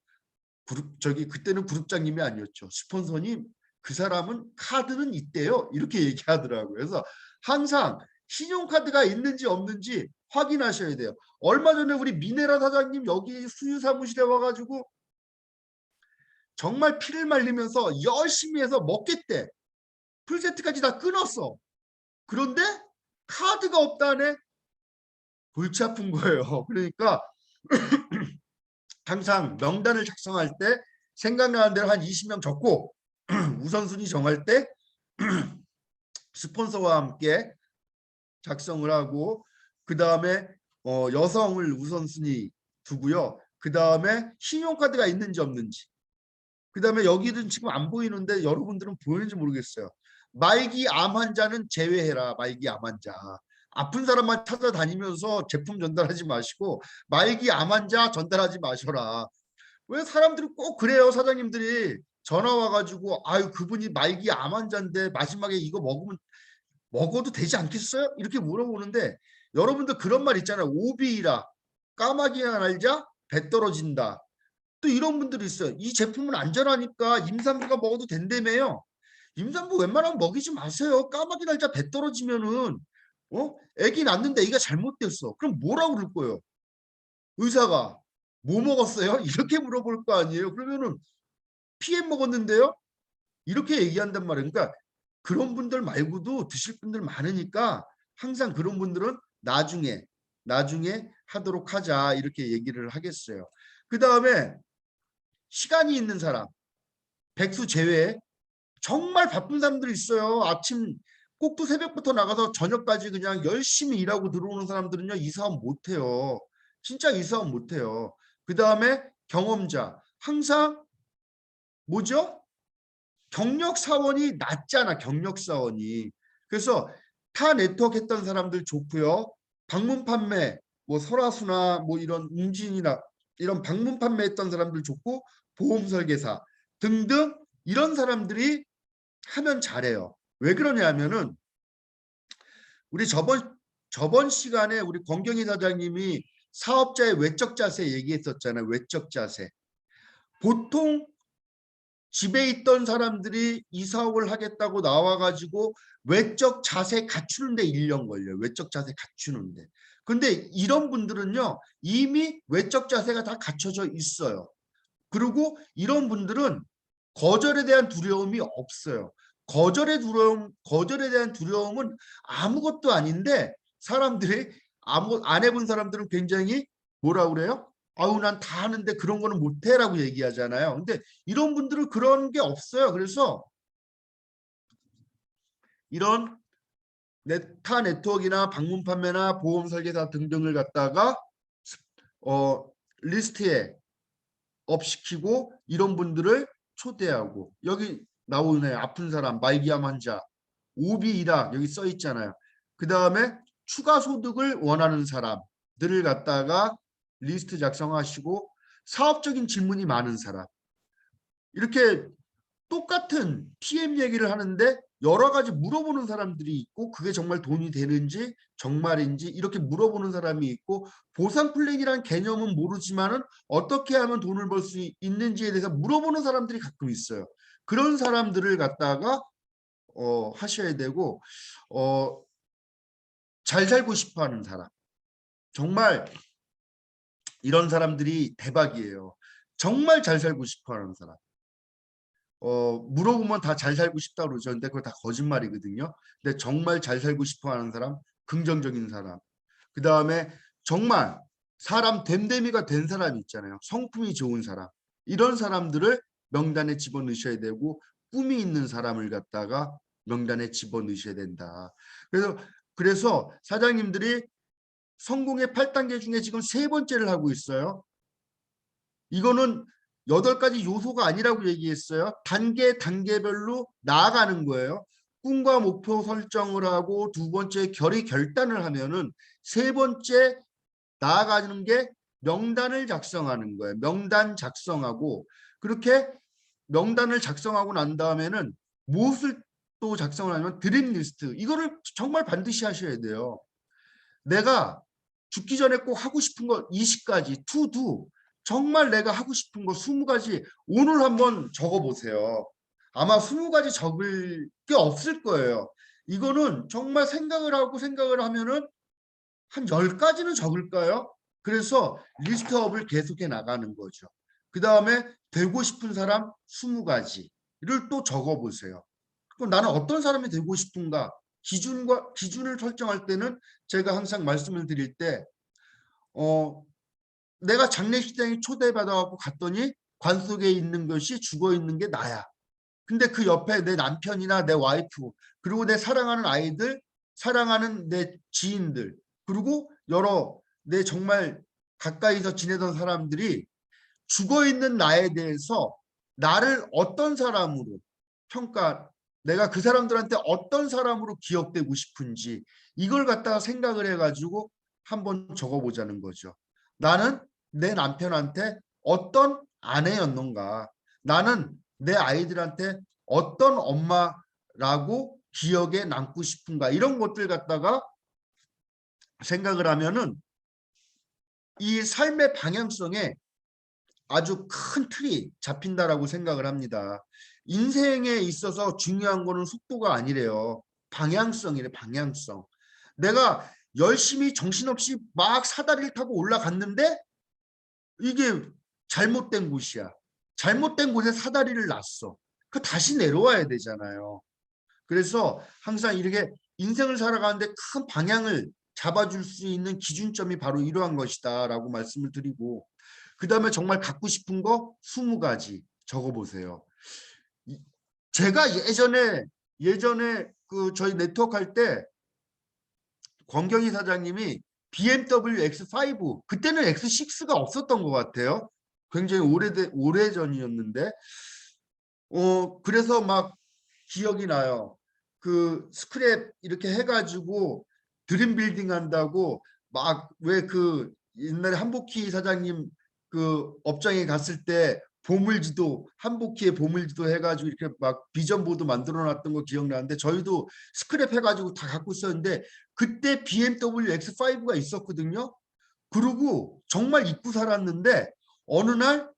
그때는 그룹장님이 아니었죠. 스폰서님, 그 사람은 카드는 있대요. 이렇게 얘기하더라고요. 그래서 항상 신용카드가 있는지 없는지 확인하셔야 돼요. 얼마 전에 우리 미네라 사장님 여기 수유 사무실에 와가지고 정말 피를 말리면서 열심히 해서 먹겠대. 풀세트까지 다 끊었어. 그런데 카드가 없다네. 골치 아픈 거예요. 그러니까 항상 명단을 작성할 때 생각나는 대로 한 20명 적고 우선순위 정할 때 스폰서와 함께 작성을 하고 그 다음에 여성을 우선순위 두고요. 그 다음에 신용카드가 있는지 없는지. 그 다음에 여기는 지금 안 보이는데 여러분들은 보이는지 모르겠어요. 말기 암 환자는 제외해라. 말기 암 환자. 아픈 사람만 찾아다니면서 제품 전달하지 마시고 말기 암 환자 전달하지 마셔라. 왜 사람들이 꼭 그래요. 사장님들이 전화 와가지고 아유 그분이 말기 암 환자인데 마지막에 이거 먹어도 되지 않겠어요? 이렇게 물어보는데 여러분들 그런 말 있잖아요. 오비이라 까마귀가 날자 배 떨어진다. 또 이런 분들이 있어요. 이 제품은 안전하니까 임산부가 먹어도 된다며요. 임산부 웬만하면 먹이지 마세요. 까마귀 날짜 배 떨어지면은 아기 낳는데 애기가 잘못됐어. 그럼 뭐라고 그럴 거예요? 의사가 뭐 먹었어요? 이렇게 물어볼 거 아니에요. 그러면은 PM 먹었는데요? 이렇게 얘기한단 말이에요. 그러니까 그런 분들 말고도 드실 분들 많으니까 항상 그런 분들은 나중에 하도록 하자 이렇게 얘기를 하겠어요. 그 다음에 시간이 있는 사람, 백수 제외 정말 바쁜 사람들이 있어요. 아침 꼭두 새벽부터 나가서 저녁까지 그냥 열심히 일하고 들어오는 사람들은요. 이 사업 못해요. 진짜 이 사업 못해요. 그 다음에 경험자. 항상 뭐죠? 경력 사원이 낮잖아. 경력 사원이. 그래서 타 네트워크 했던 사람들 좋고요. 방문 판매, 뭐 설화수나 뭐 이런 운진이나 이런 방문 판매했던 사람들 좋고 보험 설계사 등등 이런 사람들이 하면 잘해요. 왜 그러냐면은 우리 저번 시간에 우리 권경희 사장님이 사업자의 외적 자세 얘기했었잖아요. 외적 자세. 보통 집에 있던 사람들이 이 사업을 하겠다고 나와가지고 외적 자세 갖추는데 1년 걸려요. 외적 자세 갖추는데. 근데 이런 분들은요. 이미 외적 자세가 다 갖춰져 있어요. 그리고 이런 분들은 거절에 대한 두려움이 없어요. 거절에 대한 두려움은 아무것도 아닌데 사람들이 안 해본 사람들은 굉장히 뭐라 그래요? 아우 난 다 하는데 그런 거는 못해라고 얘기하잖아요. 근데 이런 분들은 그런 게 없어요. 그래서 이런 타 네트워크나 방문 판매나 보험 설계사 등등을 갖다가 어, 리스트에 업시키고 이런 분들을 초대하고 여기 나오네 아픈 사람 말기암 환자 오비 일학 여기 써 있잖아요. 그 다음에 추가 소득을 원하는 사람들을 갖다가 리스트 작성하시고 사업적인 질문이 많은 사람 이렇게 똑같은 PM 얘기를 하는데 여러 가지 물어보는 사람들이 있고 그게 정말 돈이 되는지 정말인지 이렇게 물어보는 사람이 있고 보상 플랜이라는 개념은 모르지만은 어떻게 하면 돈을 벌 수 있는지에 대해서 물어보는 사람들이 가끔 있어요. 그런 사람들을 갖다가 하셔야 되고 잘 살고 싶어 하는 사람 정말 이런 사람들이 대박이에요. 정말 잘 살고 싶어 하는 사람 물어보면 다 잘 살고 싶다고 그러죠. 근데 그거 다 거짓말이거든요. 근데 정말 잘 살고 싶어 하는 사람, 긍정적인 사람. 그 다음에 정말 사람 됨됨이가 된 사람이 있잖아요. 성품이 좋은 사람. 이런 사람들을 명단에 집어넣으셔야 되고 꿈이 있는 사람을 갖다가 명단에 집어넣으셔야 된다. 그래서 사장님들이 성공의 8단계 중에 지금 세 번째를 하고 있어요. 이거는 8가지 요소가 아니라고 얘기했어요. 단계별로 나아가는 거예요. 꿈과 목표 설정을 하고 두 번째 결단을 하면은 세 번째 나아가는 게 명단을 작성하는 거예요. 명단 작성하고 그렇게 명단을 작성하고 난 다음에는 무엇을 또 작성을 하면 드림 리스트 이거를 정말 반드시 하셔야 돼요. 내가 죽기 전에 꼭 하고 싶은 거 20가지 투두 정말 내가 하고 싶은 거 20가지 오늘 한번 적어보세요. 아마 20가지 적을 게 없을 거예요. 이거는 정말 생각을 하면은 한 10가지는 적을까요? 그래서 리스트업을 계속해 나가는 거죠. 그 다음에 되고 싶은 사람 20가지를 또 적어보세요. 그럼 나는 어떤 사람이 되고 싶은가? 기준을 설정할 때는 제가 항상 말씀을 드릴 때 내가 장례식장에 초대받아갖고 갔더니 관 속에 있는 것이 죽어 있는 게 나야. 근데 그 옆에 내 남편이나 내 와이프 그리고 내 사랑하는 아이들 사랑하는 내 지인들 그리고 여러 내 정말 가까이서 지내던 사람들이 죽어 있는 나에 대해서 나를 어떤 사람으로 내가 그 사람들한테 어떤 사람으로 기억되고 싶은지 이걸 갖다가 생각을 해가지고 한번 적어보자는 거죠. 나는 내 남편한테 어떤 아내였는가? 나는 내 아이들한테 어떤 엄마라고 기억에 남고 싶은가? 이런 것들 갖다가 생각을 하면은 이 삶의 방향성에 아주 큰 틀이 잡힌다라고 생각을 합니다. 인생에 있어서 중요한 거는 속도가 아니래요. 방향성이래, 방향성. 내가 열심히 정신없이 막 사다리를 타고 올라갔는데 이게 잘못된 곳이야. 잘못된 곳에 사다리를 놨어. 그 다시 내려와야 되잖아요. 그래서 항상 이렇게 인생을 살아가는데 큰 방향을 잡아줄 수 있는 기준점이 바로 이러한 것이다라고 말씀을 드리고, 그 다음에 정말 갖고 싶은 거 20가지 적어보세요. 제가 예전에 그 저희 네트워크 할 때 권경희 사장님이 BMW X5, 그때는 X6가 없었던 것 같아요. 굉장히 오래전이었는데 그래서 막 기억이 나요. 그 스크랩 이렇게 해가지고 드림 빌딩 한다고 막, 왜 그 옛날에 한복희 사장님 그 업장에 갔을 때 보물지도, 한복희의 보물지도 해가지고 이렇게 막 비전보드 만들어 놨던 거 기억나는데, 저희도 스크랩 해가지고 다 갖고 있었는데 그때 BMW X5가 있었거든요. 그리고 정말 잊고 살았는데 어느 날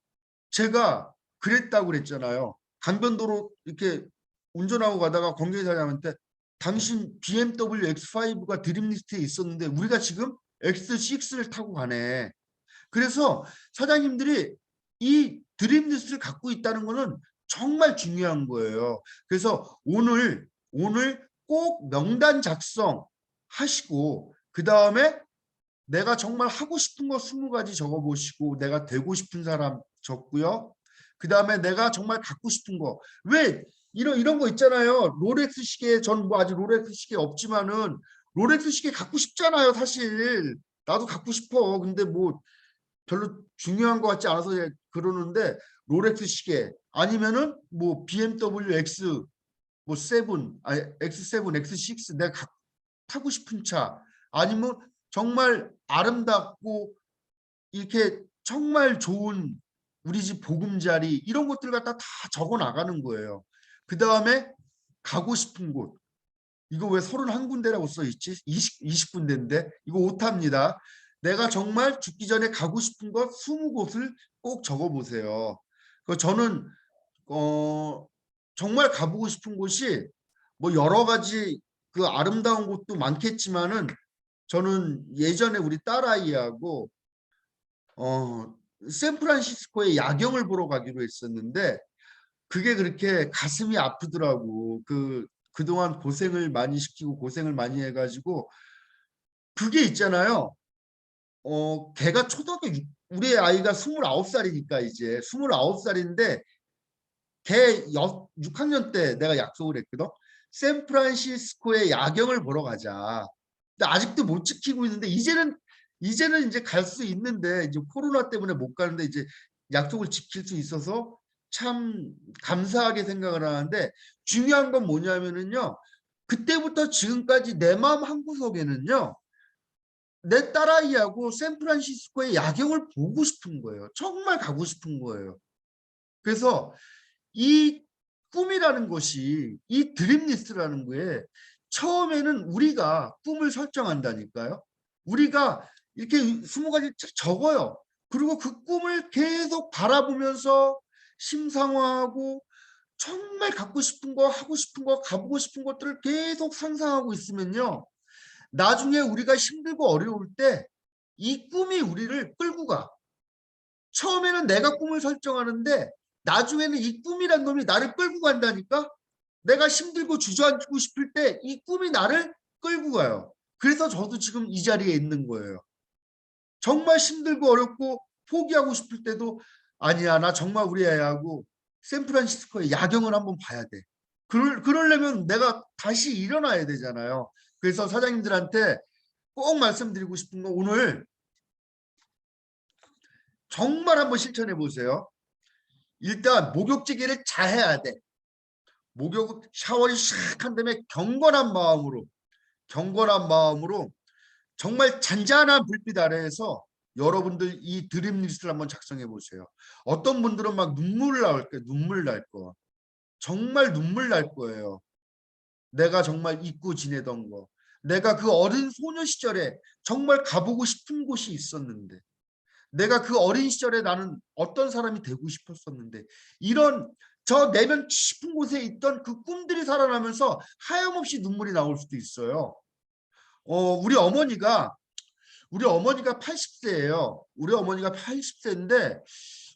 제가 그랬다고 그랬잖아요. 강변도로 이렇게 운전하고 가다가 권경희 사장한테 당신 BMW X5가 드림리스트에 있었는데 우리가 지금 X6를 타고 가네. 그래서 사장님들이 이 드림리스트를 갖고 있다는 거는 정말 중요한 거예요. 그래서 오늘 꼭 명단 작성하시고, 그 다음에 내가 정말 하고 싶은 거 20가지 적어보시고, 내가 되고 싶은 사람 적고요. 그 다음에 내가 정말 갖고 싶은 거. 왜 이런 거 있잖아요. 롤렉스 시계, 전 뭐 아직 롤렉스 시계 없지만은 롤렉스 시계 갖고 싶잖아요. 사실 나도 갖고 싶어. 근데 뭐 별로 중요한 것 같지 않아서 그러는데, 롤렉스 시계 아니면은 뭐 BMW X 뭐 세븐, 아니 X7, X6, 내가 타고 싶은 차, 아니면 정말 아름답고 이렇게 정말 좋은 우리 집 보금자리, 이런 것들 갖다 다 적어 나가는 거예요. 그 다음에 가고 싶은 곳. 이거 왜 31군데라고 써 있지? 20군데인데 이거 오타입니다. 내가 정말 죽기 전에 가고 싶은 것 20곳을 꼭 적어보세요. 저는 정말 가보고 싶은 곳이 뭐 여러 가지 그 아름다운 곳도 많겠지만은, 저는 예전에 우리 딸아이하고 샌프란시스코의 야경을 보러 가기로 했었는데 그게 그렇게 가슴이 아프더라고. 그동안 고생을 많이 시키고 고생을 많이 해가지고, 그게 있잖아요. 걔가 초등학교 우리 아이가 29살이니까 이제 29살인데 걔 6학년 때 내가 약속을 했거든. 샌프란시스코의 야경을 보러 가자. 근데 아직도 못 지키고 있는데, 이제는 이제 갈 수 있는데 이제 코로나 때문에 못 가는데, 이제 약속을 지킬 수 있어서 참 감사하게 생각을 하는데, 중요한 건 뭐냐면은요. 그때부터 지금까지 내 마음 한구석에는요. 내 딸아이하고 샌프란시스코의 야경을 보고 싶은 거예요. 정말 가고 싶은 거예요. 그래서 이 꿈이라는 것이, 이 드림리스트라는 거에 처음에는 우리가 꿈을 설정한다니까요. 우리가 이렇게 20가지 적어요. 그리고 그 꿈을 계속 바라보면서 심상화하고 정말 갖고 싶은 거, 하고 싶은 거, 가보고 싶은 것들을 계속 상상하고 있으면요. 나중에 우리가 힘들고 어려울 때 이 꿈이 우리를 끌고 가. 처음에는 내가 꿈을 설정하는데 나중에는 이 꿈이란 놈이 나를 끌고 간다니까. 내가 힘들고 주저앉고 싶을 때 이 꿈이 나를 끌고 가요. 그래서 저도 지금 이 자리에 있는 거예요. 정말 힘들고 어렵고 포기하고 싶을 때도, 아니야, 나 정말 우리 애하고 샌프란시스코의 야경을 한번 봐야 돼. 그러려면 내가 다시 일어나야 되잖아요. 그래서 사장님들한테 꼭 말씀드리고 싶은 건, 오늘 정말 한번 실천해 보세요. 일단 목욕지기를 잘 해야 돼. 목욕 샤워를 샥 한 다음에 경건한 마음으로 정말 잔잔한 불빛 아래에서 여러분들 이 드림 리스트를 한번 작성해 보세요. 어떤 분들은 막 눈물 나올 거예요. 눈물 날 거. 정말 눈물 날 거예요. 내가 정말 잊고 지내던 거. 내가 그 어린 소녀 시절에 정말 가보고 싶은 곳이 있었는데, 내가 그 어린 시절에 나는 어떤 사람이 되고 싶었었는데, 이런 저 내면 깊은 곳에 있던 그 꿈들이 살아나면서 하염없이 눈물이 나올 수도 있어요. 우리 어머니가 80세예요. 우리 어머니가 80세인데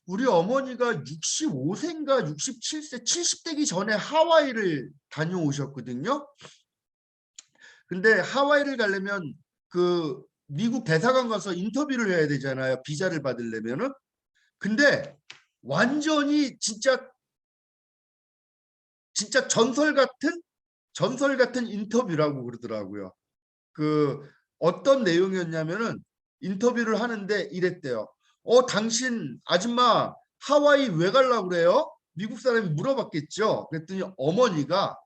우리 어머니가 65세인가 67세, 70대기 전에 하와이를 다녀오셨거든요. 근데 하와이를 가려면 그 미국 대사관 가서 인터뷰를 해야 되잖아요. 비자를 받으려면은. 근데 완전히 진짜 전설 같은 인터뷰라고 그러더라고요. 그 어떤 내용이었냐면은 인터뷰를 하는데 이랬대요. 당신 아줌마 하와이 왜 가려고 그래요? 미국 사람이 물어봤겠죠. 그랬더니 어머니가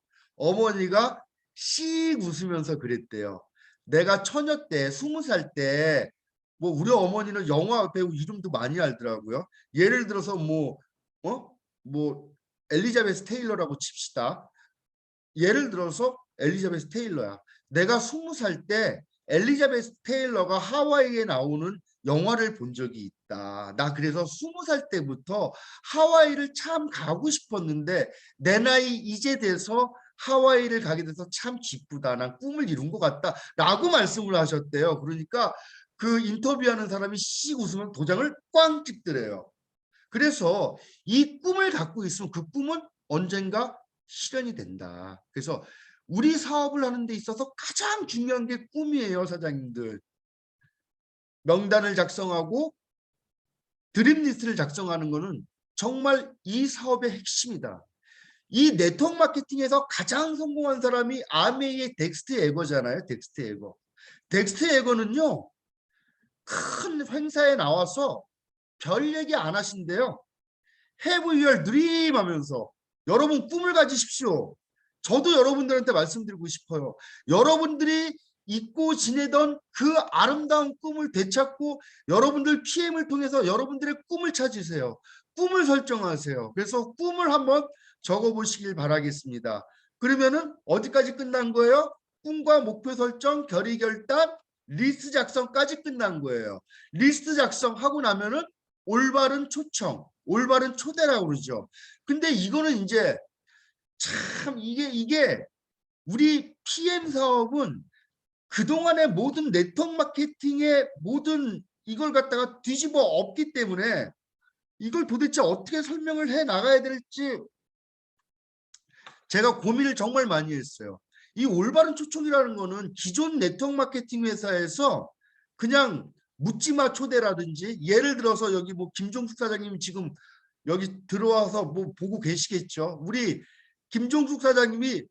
씩 웃으면서 그랬대요. 내가 처녀 때 20살 때 뭐 우리 어머니는 영화 배우 이름도 많이 알더라고요. 예를 들어서 뭐 엘리자베스 테일러라고 칩시다. 예를 들어서 엘리자베스 테일러야. 내가 20살 때 엘리자베스 테일러가 하와이에 나오는 영화를 본 적이 있다. 나 그래서 20살 때부터 하와이를 참 가고 싶었는데 내 나이 이제 돼서 하와이를 가게 돼서 참 기쁘다. 난 꿈을 이룬 것 같다. 라고 말씀을 하셨대요. 그러니까 그 인터뷰하는 사람이 씩 웃으면 도장을 꽝 찍더래요. 그래서 이 꿈을 갖고 있으면 그 꿈은 언젠가 실현이 된다. 그래서 우리 사업을 하는 데 있어서 가장 중요한 게 꿈이에요, 사장님들. 명단을 작성하고 드림리스트를 작성하는 것은 정말 이 사업의 핵심이다. 이 네트워크 마케팅에서 가장 성공한 사람이 아메이의 덱스트 에거잖아요. 덱스트 에거. 덱스트 에거는요. 큰 행사에 나와서 별 얘기 안 하신대요. Have your dream 하면서 여러분 꿈을 가지십시오. 저도 여러분들한테 말씀드리고 싶어요. 여러분들이 잊고 지내던 그 아름다운 꿈을 되찾고 여러분들 PM을 통해서 여러분들의 꿈을 찾으세요. 꿈을 설정하세요. 그래서 꿈을 한번 적어보시길 바라겠습니다. 그러면은 어디까지 끝난 거예요? 꿈과 목표 설정, 결의 결단, 리스트 작성까지 끝난 거예요. 리스트 작성하고 나면은 올바른 초청, 올바른 초대라고 그러죠. 근데 이거는 이제 참 이게 우리 PM 사업은 그동안의 모든 네트워크 마케팅의 모든 이걸 갖다가 뒤집어 엎기 때문에 이걸 도대체 어떻게 설명을 해 나가야 될지 제가 고민을 정말 많이 했어요. 이 올바른 초청이라는 거는 기존 네트워크 마케팅 회사에서 그냥 묻지마 초대라든지 예를 들어서 여기 뭐 김종숙 사장님 지금 여기 들어와서 뭐 보고 계시겠죠. 우리 김종숙 사장님이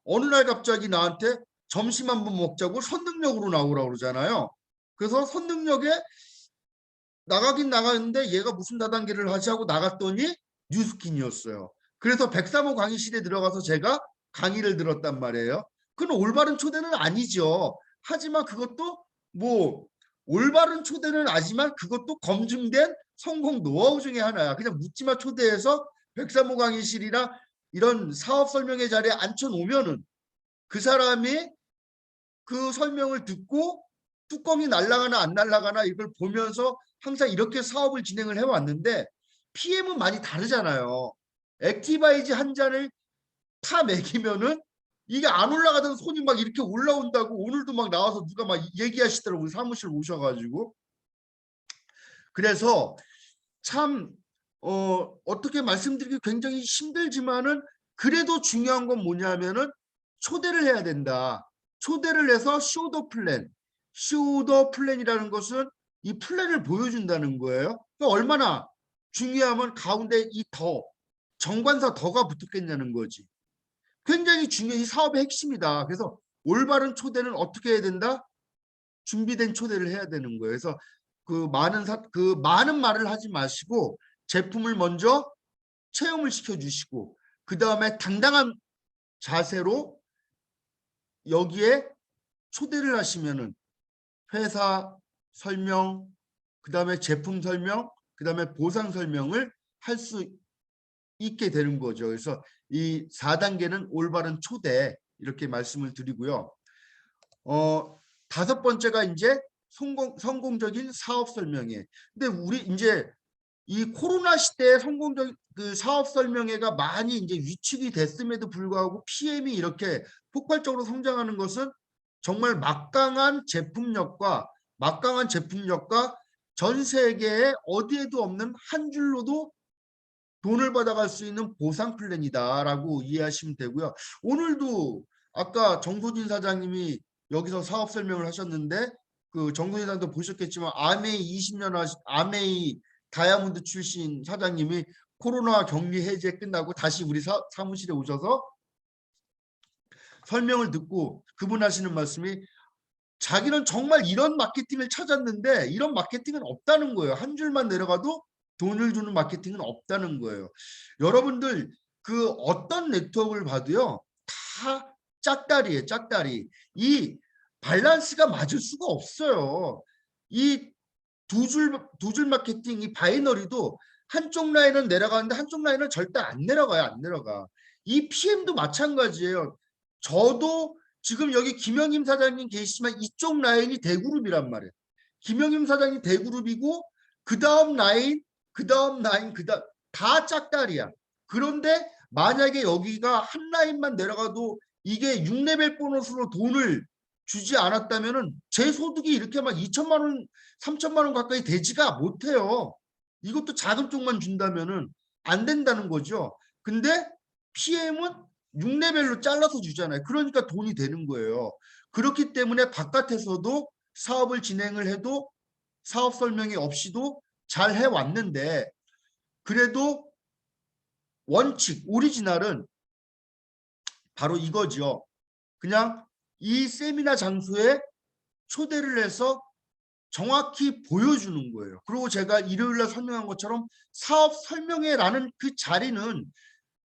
어느 날 갑자기 나한테 점심 한번 먹자고 선능력으로 나오라고 그러잖아요. 그래서 선능력에 나가긴 나갔는데 얘가 무슨 다단계를 하지 하고 나갔더니 뉴스킨이었어요. 그래서 103호 강의실에 들어가서 제가 강의를 들었단 말이에요. 그건 올바른 초대는 아니죠. 하지만 그것도 뭐 올바른 초대는 아니지만 그것도 검증된 성공 노하우 중에 하나야. 그냥 묻지마 초대해서 103호 강의실이나 이런 사업 설명회 자리에 앉혀놓으면은 그 사람이 그 설명을 듣고 뚜껑이 날아가나 안 날아가나 이걸 보면서 항상 이렇게 사업을 진행을 해왔는데 PM은 많이 다르잖아요. 액티바이즈 한 잔을 타 먹이면은 이게 안 올라가던 손이 막 이렇게 올라온다고 오늘도 막 나와서 누가 막 얘기하시더라고요. 사무실 오셔가지고. 그래서 참 어떻게 말씀드리기 굉장히 힘들지만은 그래도 중요한 건 뭐냐면은 초대를 해야 된다. 초대를 해서 쇼더 플랜. 쇼더 플랜이라는 것은 이 플랜을 보여준다는 거예요. 그러니까 얼마나 중요하면 가운데 이 더, 정관사 더가 붙었겠냐는 거지. 굉장히 중요한 이 사업의 핵심이다. 그래서 올바른 초대는 어떻게 해야 된다? 준비된 초대를 해야 되는 거예요. 그래서 그 많은 말을 하지 마시고 제품을 먼저 체험을 시켜주시고 그 다음에 당당한 자세로 여기에 초대를 하시면은 회사 설명, 그 다음에 제품 설명, 그 다음에 보상 설명을 할 수 있게 되는 거죠. 그래서 이 4단계는 올바른 초대 이렇게 말씀을 드리고요. 다섯 번째가 이제 성공적인 사업 설명회. 근데 우리 이제 이 코로나 시대에 성공적 그 사업 설명회가 많이 이제 위축이 됐음에도 불구하고 PM이 이렇게 폭발적으로 성장하는 것은 정말 막강한 제품력과 전 세계에 어디에도 없는 한 줄로도 돈을 받아갈 수 있는 보상 플랜이다라고 이해하시면 되고요. 오늘도 아까 정소진 사장님이 여기서 사업 설명을 하셨는데 그 정소진 사장도 보셨겠지만 아메이 다이아몬드 출신 사장님이 코로나 격리 해제 끝나고 다시 우리 사무실에 오셔서 설명을 듣고 그분 하시는 말씀이 자기는 정말 이런 마케팅을 찾았는데 이런 마케팅은 없다는 거예요. 한 줄만 내려가도 돈을 주는 마케팅은 없다는 거예요. 여러분들 그 어떤 네트워크를 봐도요. 다 짝다리예요. 짝다리. 이 밸런스가 맞을 수가 없어요. 이 두 줄 마케팅 이 바이너리도 한쪽 라인은 내려가는데 한쪽 라인은 절대 안 내려가요. 안 내려가. 이 PM도 마찬가지예요. 저도 지금 여기 김영임 사장님 계시지만 이쪽 라인이 대그룹이란 말이에요. 김영임 사장님 대그룹이고 그 다음 라인 다 짝다리야. 그런데 만약에 여기가 한 라인만 내려가도 이게 6레벨 보너스로 돈을 주지 않았다면은 제 소득이 이렇게 막 2천만 원, 3천만 원 가까이 되지가 못해요. 이것도 작은 쪽만 준다면은 안 된다는 거죠. 근데 PM은 6레벨로 잘라서 주잖아요. 그러니까 돈이 되는 거예요. 그렇기 때문에 바깥에서도 사업을 진행을 해도 사업 설명이 없이도 잘 해왔는데 그래도 원칙, 오리지널은 바로 이거죠. 그냥 이 세미나 장소에 초대를 해서 정확히 보여주는 거예요. 그리고 제가 일요일날 설명한 것처럼 사업 설명회라는 그 자리는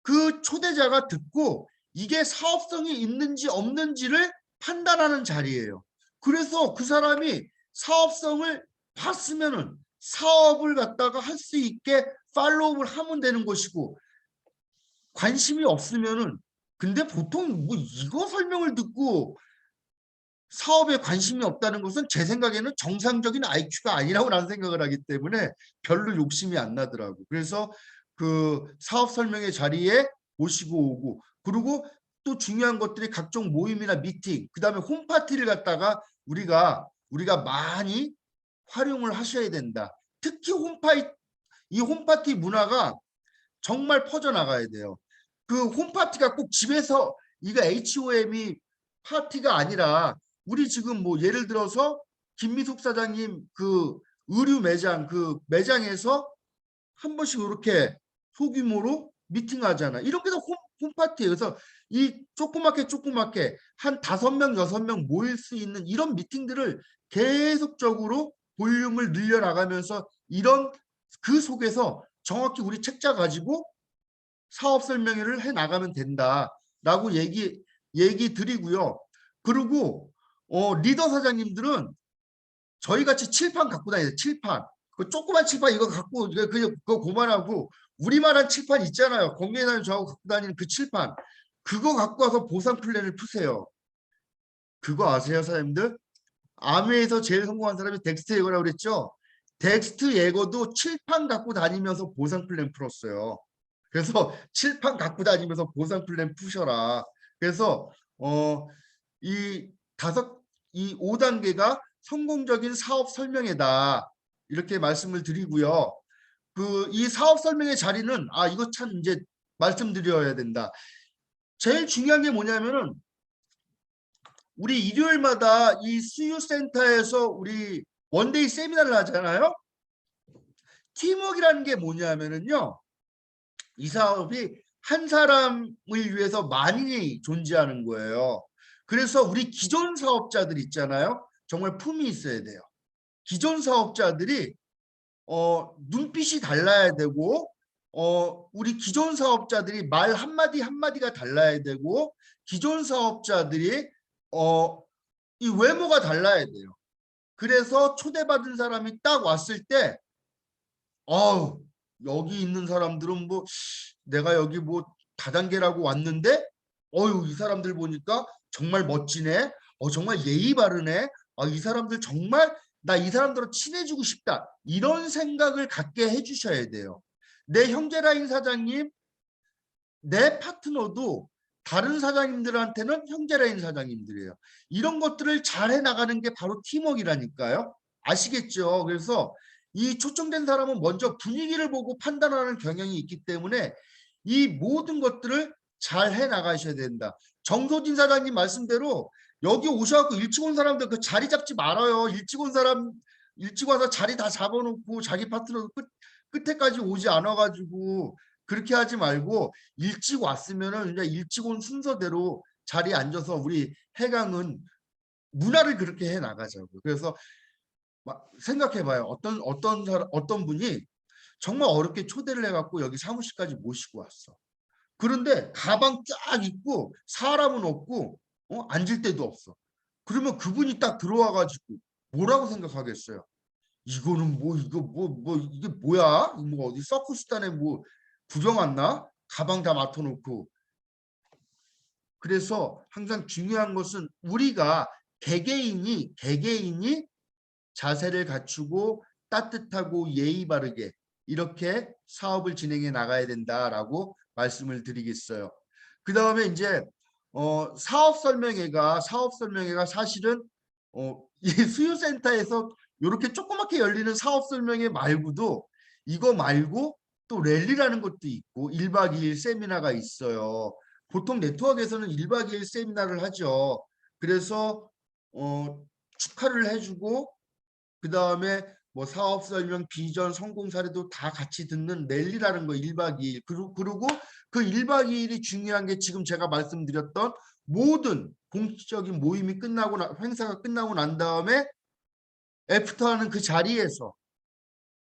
그 초대자가 듣고 이게 사업성이 있는지 없는지를 판단하는 자리예요. 그래서 그 사람이 사업성을 봤으면은 사업을 갖다가 할 수 있게 팔로우를 하면 되는 것이고 관심이 없으면은 근데 보통 뭐 이거 설명을 듣고 사업에 관심이 없다는 것은 제 생각에는 정상적인 IQ가 아니라고 나는 생각을 하기 때문에 별로 욕심이 안 나더라고. 그래서 그 사업 설명회 자리에 모시고 오고 그리고 또 중요한 것들이 각종 모임이나 미팅 그다음에 홈파티를 갖다가 우리가 많이 활용을 하셔야 된다. 특히 이 홈파티 문화가 정말 퍼져나가야 돼요. 그 홈파티가 꼭 집에서 이거 HOM이 파티가 아니라 우리 지금 뭐 예를 들어서 김미숙 사장님 그 의류 매장 그 매장에서 한 번씩 이렇게 소규모로 미팅하잖아. 이런 게다 홈파티예요. 그래서 이 조그맣게 한 5명, 6명 모일 수 있는 이런 미팅들을 계속적으로 볼륨을 늘려나가면서 이런 그 속에서 정확히 우리 책자 가지고 사업 설명회를 해 나가면 된다라고 얘기 드리고요. 그리고 리더 사장님들은 저희 같이 칠판 갖고 다니세요. 칠판. 그 조그만 칠판 이거 갖고 그거 고만하고 우리만한 칠판 있잖아요. 공연에 다니는 저하고 갖고 다니는 그 칠판. 그거 갖고 와서 보상 플랜을 푸세요. 그거 아세요, 사장님들? 아메에서 제일 성공한 사람이 덱스트 예거라고 그랬죠? 덱스트 예거도 칠판 갖고 다니면서 보상 플랜 풀었어요. 그래서 칠판 갖고 다니면서 보상 플랜 푸셔라. 그래서 이 이 5단계가 성공적인 사업 설명회다. 이렇게 말씀을 드리고요. 그 이 사업 설명회 자리는 이거 참 이제 말씀드려야 된다. 제일 중요한 게 뭐냐면은 우리 일요일마다 이 수유센터에서 우리 원데이 세미나를 하잖아요. 팀워크라는 게 뭐냐면은요. 이 사업이 한 사람을 위해서 많이 존재하는 거예요. 그래서 우리 기존 사업자들 있잖아요. 정말 품이 있어야 돼요. 기존 사업자들이 눈빛이 달라야 되고 우리 기존 사업자들이 말 한마디 한마디가 달라야 되고 기존 사업자들이 이 외모가 달라야 돼요. 그래서 초대받은 사람이 딱 왔을 때 여기 있는 사람들은 뭐 내가 여기 뭐 다단계라고 왔는데 이 사람들 보니까 정말 멋지네. 정말 예의 바르네. 이 사람들 정말 나 이 사람들하고 친해지고 싶다. 이런 생각을 갖게 해주셔야 돼요. 내 형제라인 사장님, 내 파트너도 다른 사장님들한테는 형제라인 사장님들이에요. 이런 것들을 잘 해나가는 게 바로 팀워크라니까요. 아시겠죠? 그래서 이 초청된 사람은 먼저 분위기를 보고 판단하는 경향이 있기 때문에 이 모든 것들을 잘 해나가셔야 된다. 정소진 사장님 말씀대로 여기 오셔갖고 일찍 온 사람들 그 자리 잡지 말아요. 일찍 온 사람 일찍 와서 자리 다 잡아놓고 자기 파트너 끝에까지 오지 않아가지고 그렇게 하지 말고 일찍 왔으면은 이제 일찍 온 순서대로 자리에 앉아서 우리 해강은 문화를 그렇게 해 나가자고. 그래서 생각해봐요. 어떤 분이 정말 어렵게 초대를 해갖고 여기 사무실까지 모시고 왔어. 그런데 가방 쫙 입고 사람은 없고 앉을 데도 없어. 그러면 그분이 딱 들어와가지고 뭐라고 생각하겠어요? 이거는 뭐 이게 뭐야? 뭐 어디 서커스단에 뭐 구경 왔나? 가방 다 맡아놓고. 그래서 항상 중요한 것은 우리가 개개인이 자세를 갖추고 따뜻하고 예의 바르게 이렇게 사업을 진행해 나가야 된다라고 말씀을 드리겠어요. 그 다음에 이제 사업 설명회가 사실은 이 수요센터에서 이렇게 조그맣게 열리는 사업 설명회 말고도 이거 말고 또 랠리라는 것도 있고 1박 2일 세미나가 있어요. 보통 네트워크에서는 1박 2일 세미나를 하죠. 그래서 축하를 해주고 그 다음에 뭐 사업 설명, 비전, 성공 사례도 다 같이 듣는 랠리라는 거 1박 2일. 그리고 그 1박 2일이 중요한 게 지금 제가 말씀드렸던 모든 공식적인 모임이 끝나고 행사가 끝나고 난 다음에 애프터하는 그 자리에서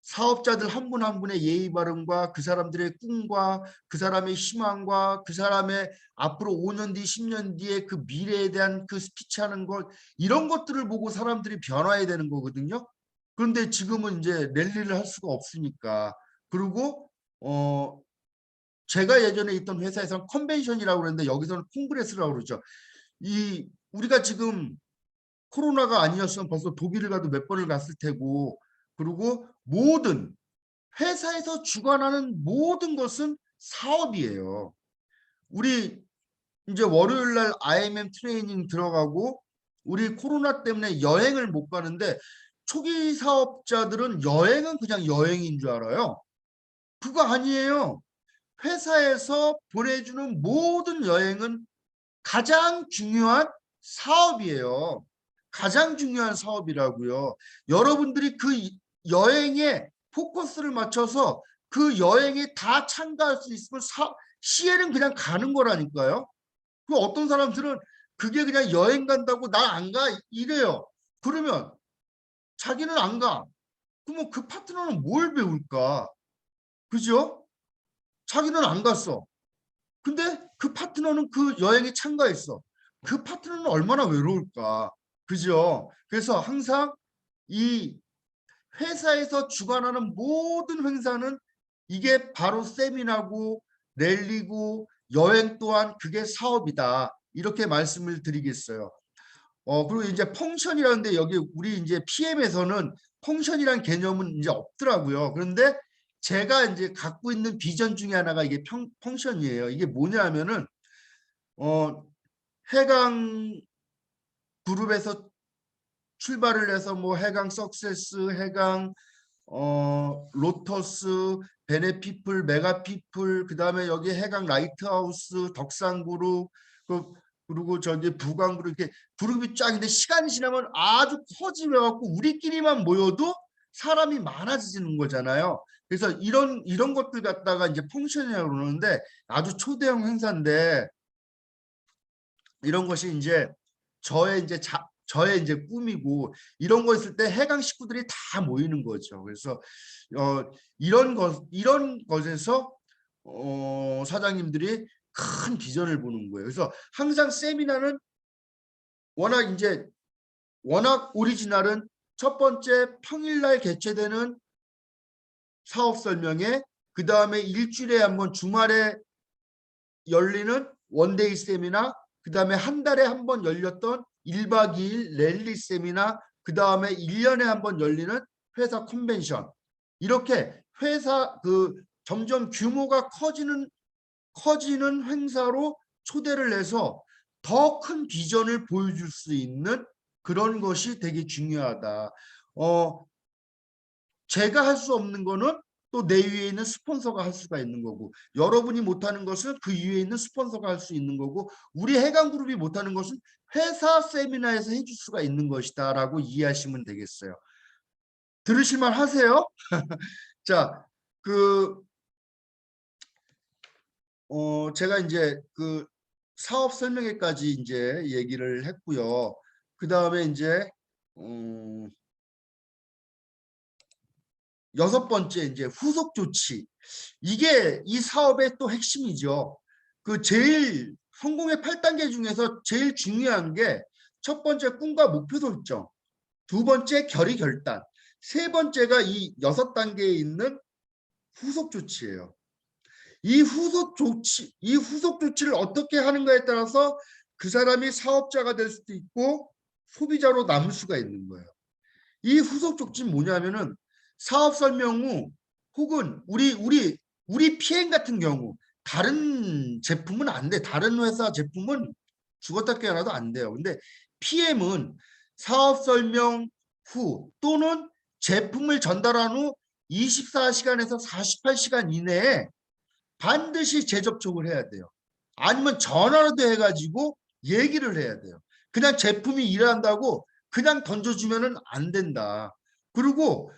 사업자들 한 분 한 분의 예의 바름과 그 사람들의 꿈과 그 사람의 희망과 그 사람의 앞으로 5년 뒤, 10년 뒤에 그 미래에 대한 그 스피치하는 것 이런 것들을 보고 사람들이 변화해야 되는 거거든요. 그런데 지금은 이제 랠리를 할 수가 없으니까. 그리고 제가 예전에 있던 회사에서는 컨벤션이라고 그러는데 여기서는 콩그레스라고 그러죠. 이 우리가 지금 코로나가 아니었으면 벌써 독일을 가도 몇 번을 갔을 테고 그리고 모든 회사에서 주관하는 모든 것은 사업이에요. 우리 이제 월요일 날 IMM 트레이닝 들어가고 우리 코로나 때문에 여행을 못 가는데 초기 사업자들은 여행은 그냥 여행인 줄 알아요. 그거 아니에요. 회사에서 보내주는 모든 여행은 가장 중요한 사업이에요. 가장 중요한 사업이라고요. 여러분들이 그 여행에 포커스를 맞춰서 그 여행에 다 참가할 수 있으면 시에는 그냥 가는 거라니까요. 그 어떤 사람들은 그게 그냥 여행 간다고 나 안 가 이래요. 그러면 자기는 안 가. 그러면 그 파트너는 뭘 배울까? 그죠? 자기는 안 갔어. 근데 그 파트너는 그 여행에 참가했어. 그 파트너는 얼마나 외로울까? 그죠? 그래서 항상 이 회사에서 주관하는 모든 행사는 이게 바로 세미나고 랠리고 여행 또한 그게 사업이다. 이렇게 말씀을 드리겠어요. 그리고 이제 펑션이라는데 여기 우리 이제 PM에서는 펑션이란 개념은 이제 없더라고요. 그런데 제가 이제 갖고 있는 비전 중에 하나가 이게 펑션이에요. 이게 뭐냐면은 해강 그룹에서 출발을 해서 뭐 해강 석세스, 해강 로터스, 베네피플, 메가피플, 그다음에 여기 해강 라이트하우스, 덕산그룹, 그리고 저기 부강그룹 이렇게 그룹이 쫙 있는데 시간이 지나면 아주 커지며 갖고 우리끼리만 모여도 사람이 많아지는 거잖아요. 그래서 이런 것들 갖다가 이제 펑션이라고 그러는데 아주 초대형 행사인데 이런 것이 이제 저의 이제 꿈이고 이런 거 있을 때 해강 식구들이 다 모이는 거죠. 그래서 이런 것에서 사장님들이 큰 비전을 보는 거예요. 그래서 항상 세미나는 워낙 오리지널은 첫 번째 평일날 개최되는 사업 설명회, 그 다음에 일주일에 한 번 주말에 열리는 원데이 세미나, 그 다음에 한 달에 한 번 열렸던 1박 2일 랠리 세미나 그다음에 1년에 한 번 열리는 회사 컨벤션. 이렇게 회사 점점 규모가 커지는 행사로 초대를 해서 더 큰 비전을 보여줄 수 있는 그런 것이 되게 중요하다. 제가 할 수 없는 거는 또 내 위에 있는 스폰서가 할 수가 있는 거고, 여러분이 못하는 것은 그 위에 있는 스폰서가 할 수 있는 거고, 우리 해강그룹이 못하는 것은 회사 세미나에서 해줄 수가 있는 것이다 라고 이해하시면 되겠어요. 들으실만 하세요? 자, 제가 이제 사업 설명회까지 이제 얘기를 했고요. 그 다음에 이제 여섯 번째 이제 후속 조치. 이게 이 사업의 또 핵심이죠. 제일 성공의 8단계 중에서 제일 중요한 게 첫 번째 꿈과 목표 설정, 두 번째 결의 결단, 세 번째가 이 6단계에 있는 후속 조치예요. 이 후속 조치를 어떻게 하는가에 따라서 그 사람이 사업자가 될 수도 있고 소비자로 남을 수가 있는 거예요. 이 후속 조치는 뭐냐면은 사업 설명 후 혹은 우리 PM 같은 경우 다른 제품은 안 돼. 다른 회사 제품은 죽었다 깨어나도 안 돼요. 근데 PM은 사업 설명 후 또는 제품을 전달한 후 24시간에서 48시간 이내에 반드시 재접촉을 해야 돼요. 아니면 전화라도 해가지고 얘기를 해야 돼요. 그냥 제품이 일한다고 그냥 던져주면은 안 된다. 그리고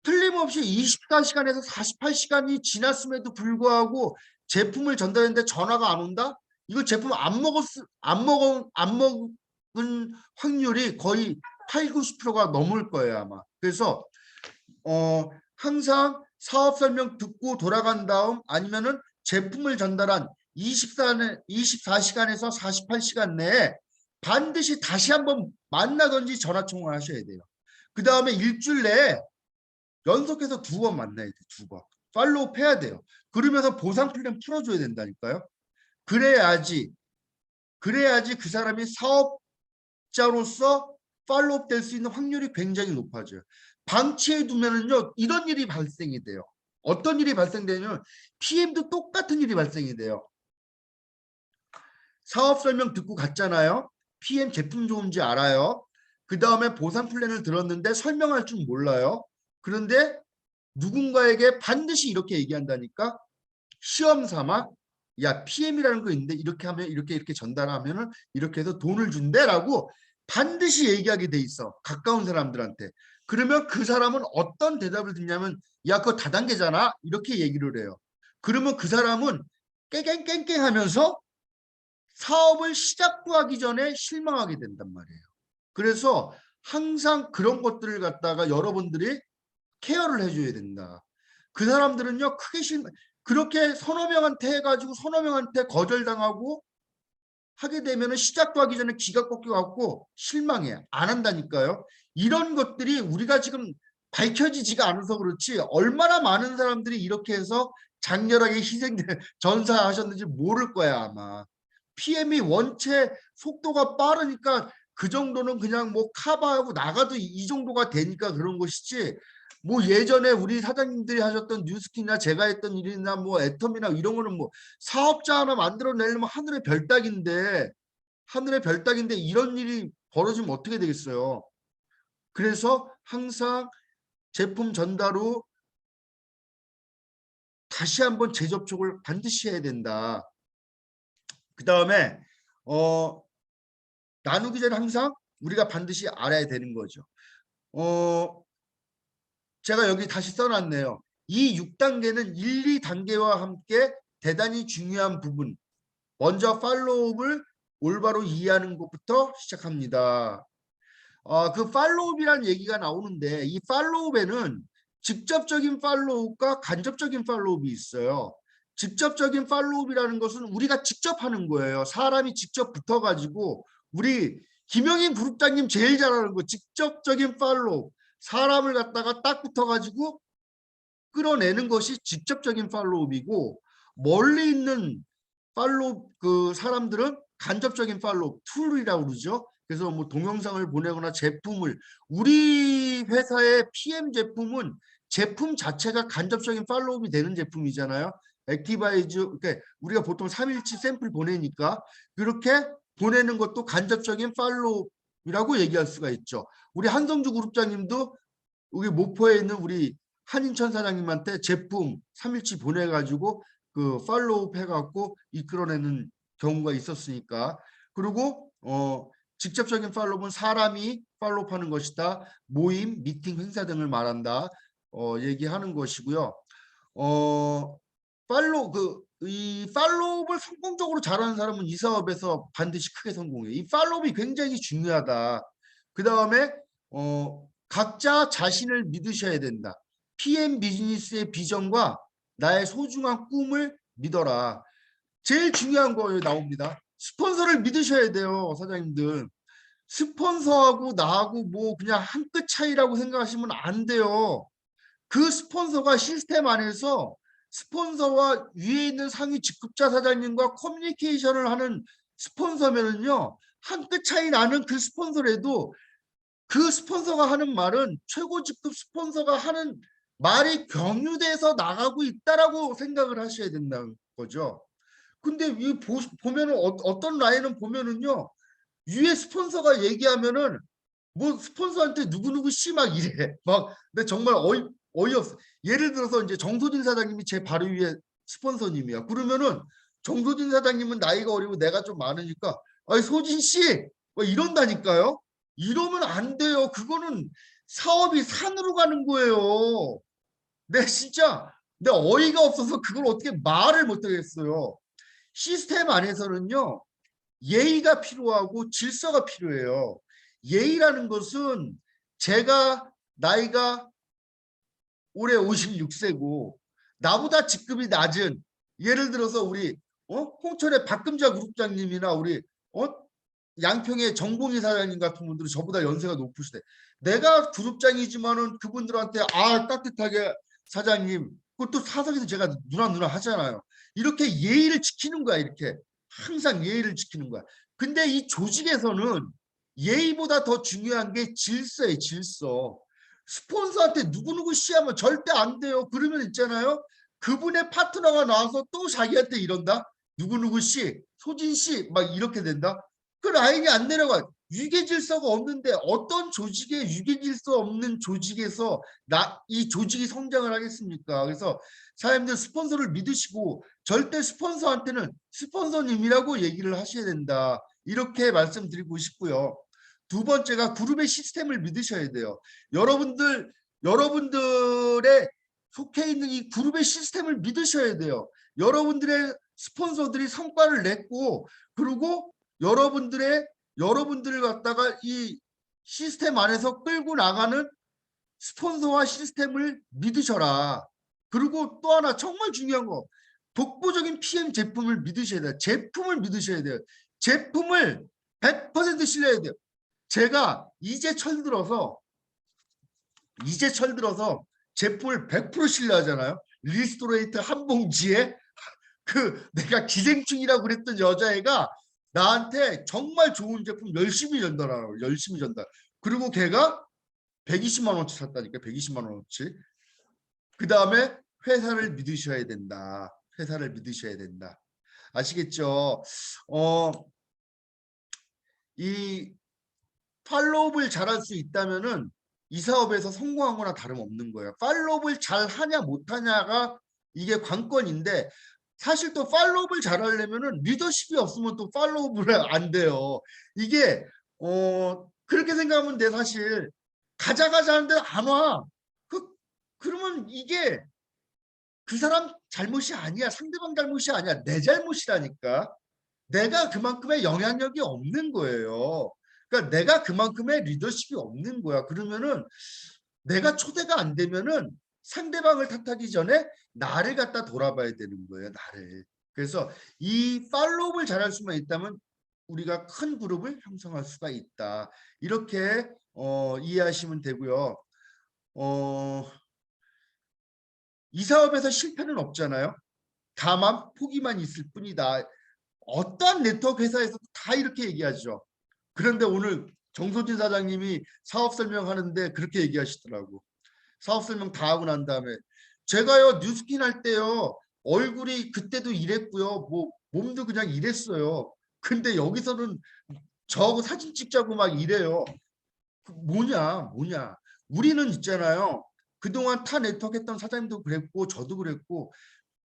틀림없이 24시간에서 48시간이 지났음에도 불구하고 제품을 전달했는데 전화가 안 온다? 이거 제품 안 먹은 확률이 거의 8, 90%가 넘을 거예요, 아마. 그래서 항상 사업 설명 듣고 돌아간 다음 아니면은 제품을 전달한 24시간에서 48시간 내에 반드시 다시 한번 만나든지 전화 통화를 하셔야 돼요. 그 다음에 일주일 내에 연속해서 2번 만나야 돼. 2번. 팔로우업 해야 돼요. 그러면서 보상 플랜 풀어줘야 된다니까요. 그래야지 그 사람이 사업자로서 팔로우업 될 수 있는 확률이 굉장히 높아져요. 방치해 두면은요 이런 일이 발생이 돼요. 어떤 일이 발생되냐면 PM도 똑같은 일이 발생이 돼요. 사업 설명 듣고 갔잖아요. PM 제품 좋은지 알아요. 그 다음에 보상 플랜을 들었는데 설명할 줄 몰라요. 그런데 누군가에게 반드시 이렇게 얘기한다니까. 시험 삼아 야 PM이라는 거 있는데 이렇게 하면 이렇게 전달하면은 이렇게 해서 돈을 준대라고 반드시 얘기하게 돼 있어. 가까운 사람들한테. 그러면 그 사람은 어떤 대답을 듣냐면 야 그거 다단계잖아 이렇게 얘기를 해요. 그러면 그 사람은 깽깽깽깽 하면서 사업을 시작도 하기 전에 실망하게 된단 말이에요. 그래서 항상 그런 것들을 갖다가 여러분들이 케어를 해줘야 된다. 그 사람들은요 크게 그렇게 서너 명한테 해가지고 서너 명한테 거절당하고 하게 되면 시작도 하기 전에 기가 꺾여갖고 실망해. 안 한다니까요. 이런 것들이 우리가 지금 밝혀지지가 않아서 그렇지 얼마나 많은 사람들이 이렇게 해서 장렬하게 전사하셨는지 모를 거야 아마. PM이 원체 속도가 빠르니까 그 정도는 그냥 뭐 커버하고 나가도 이 정도가 되니까 그런 것이지 뭐 예전에 우리 사장님들이 하셨던 뉴스킨이나 제가 했던 일이나 뭐 애텀이나 이런 거는 뭐 사업자 하나 만들어내려면 하늘의 별따기인데 이런 일이 벌어지면 어떻게 되겠어요. 그래서 항상 제품 전달 후 다시 한번 재접촉을 반드시 해야 된다. 그 다음에 나누기 전에 항상 우리가 반드시 알아야 되는 거죠. 제가 여기 다시 써놨네요. 이 6단계는 1, 2단계와 함께 대단히 중요한 부분. 먼저 팔로우업을 올바로 이해하는 것부터 시작합니다. 그 팔로우업이라는 얘기가 나오는데 이 팔로우업에는 직접적인 팔로우업과 간접적인 팔로우업이 있어요. 직접적인 팔로우업이라는 것은 우리가 직접 하는 거예요. 사람이 직접 붙어가지고 우리 김영인 그룹장님 제일 잘하는 거 직접적인 팔로우업. 사람을 갖다가 딱 붙어가지고 끌어내는 것이 직접적인 팔로우업이고 멀리 있는 팔로우 그 사람들은 간접적인 팔로우 툴이라고 그러죠. 그래서 뭐 동영상을 보내거나 제품을 우리 회사의 PM 제품은 제품 자체가 간접적인 팔로우업이 되는 제품이잖아요. 액티바이즈 그러니까 우리가 보통 3일치 샘플 보내니까 그렇게 보내는 것도 간접적인 팔로우업이라고 얘기할 수가 있죠. 우리 한성주 그룹장님도 여기 목포에 있는 우리 한인천 사장님한테 제품 3일치 보내가지고 그 팔로우 해갖고 이끌어내는 경우가 있었으니까. 그리고 직접적인 팔로우는 사람이 팔로우하는 것이다. 모임, 미팅, 행사 등을 말한다. 얘기하는 것이고요. 이 팔로우를 성공적으로 잘하는 사람은 이 사업에서 반드시 크게 성공해요. 이 팔로우이 굉장히 중요하다. 그 다음에 각자 자신을 믿으셔야 된다. PM 비즈니스의 비전과 나의 소중한 꿈을 믿어라. 제일 중요한 거에 나옵니다. 스폰서를 믿으셔야 돼요, 사장님들. 스폰서하고 나하고 뭐 그냥 한 끗 차이라고 생각하시면 안 돼요. 그 스폰서가 시스템 안에서 스폰서와 위에 있는 상위 직급자 사장님과 커뮤니케이션을 하는 스폰서면은요, 한 끗 차이 나는 그 스폰서라도 그 스폰서가 하는 말은 최고 직급 스폰서가 하는 말이 경유돼서 나가고 있다라고 생각을 하셔야 된다는 거죠. 근데 이 보면은 어떤 라인은 보면은요, 위에 스폰서가 얘기하면은 뭐 스폰서한테 누구누구 씨 막 이래. 막 근데 정말 어이없어. 예를 들어서 이제 정소진 사장님이 제 바로 위에 스폰서님이야. 그러면은 정소진 사장님은 나이가 어리고 내가 좀 많으니까 아이 소진 씨 뭐 이런다니까요. 이러면 안 돼요. 그거는 사업이 산으로 가는 거예요. 내 어이가 없어서 그걸 어떻게 말을 못 하겠어요. 시스템 안에서는요. 예의가 필요하고 질서가 필요해요. 예의라는 것은 제가 나이가 올해 56세고 나보다 직급이 낮은 예를 들어서 우리 홍천의 박금자 그룹장님이나 우리 양평의 정봉희 사장님 같은 분들은 저보다 연세가 높으시대. 내가 그룹장이지만은 그분들한테 따뜻하게 사장님 그것도 사석에서 제가 누나 하잖아요. 이렇게 예의를 지키는 거야. 이렇게 항상 예의를 지키는 거야. 근데 이 조직에서는 예의보다 더 중요한 게 질서예요. 질서. 스폰서한테 누구누구 씨하면 절대 안 돼요. 그러면 있잖아요. 그분의 파트너가 나와서 또 자기한테 이런다. 누구누구 씨, 소진 씨 막 이렇게 된다. 그 라인이 안 내려가. 유계 질서가 없는데 어떤 조직에 유계 질서 없는 조직에서 이 조직이 성장을 하겠습니까? 그래서 사장님들 스폰서를 믿으시고 절대 스폰서한테는 스폰서님이라고 얘기를 하셔야 된다. 이렇게 말씀드리고 싶고요. 두 번째가 그룹의 시스템을 믿으셔야 돼요. 여러분들의 속해 있는 이 그룹의 시스템을 믿으셔야 돼요. 여러분들의 스폰서들이 성과를 냈고 그리고 여러분들을 갖다가 이 시스템 안에서 끌고 나가는 스폰서와 시스템을 믿으셔라. 그리고 또 하나 정말 중요한 거 독보적인 PM 제품을 믿으셔야 돼요. 제품을 믿으셔야 돼요. 제품을 100% 신뢰해야 돼요. 제가 이제 철들어서 제품을 100% 신뢰하잖아요. 리스토레이트 한 봉지에 그 내가 기생충이라고 그랬던 여자애가 나한테 정말 좋은 제품 열심히 전달하라고 열심히 전달. 그리고 걔가 120만 원치 샀다니까 120만 원치. 그 다음에 회사를 믿으셔야 된다. 회사를 믿으셔야 된다. 아시겠죠? 이 팔로우를 잘할 수 있다면은 이 사업에서 성공한 거나 다름없는 거예요. 팔로우를 잘하냐 못하냐가 이게 관건인데 사실 또 팔로우를 잘하려면은 리더십이 없으면 또 팔로우를 안 돼요. 이게 그렇게 생각하면 돼. 사실 가자 하는데 안 와. 그러면 이게 그 사람 잘못이 아니야. 상대방 잘못이 아니야. 내 잘못이라니까. 내가 그만큼의 영향력이 없는 거예요. 그러니까 내가 그만큼의 리더십이 없는 거야. 그러면은 내가 초대가 안 되면은 상대방을 탓하기 전에 나를 갖다 돌아봐야 되는 거예요. 나를. 그래서 이 팔로우를 잘할 수만 있다면 우리가 큰 그룹을 형성할 수가 있다. 이렇게 이해하시면 되고요. 이 사업에서 실패는 없잖아요. 다만 포기만 있을 뿐이다. 어떠한 네트워크 회사에서도 다 이렇게 얘기하죠. 그런데 오늘 정소진 사장님이 사업 설명하는데 그렇게 얘기하시더라고. 사업 설명 다 하고 난 다음에 제가요 뉴스킨 할 때요 얼굴이 그때도 이랬고요. 뭐 몸도 그냥 이랬어요. 근데 여기서는 저하고 사진 찍자고 막 이래요. 뭐냐. 우리는 있잖아요. 그동안 타 네트워크 했던 사장님도 그랬고 저도 그랬고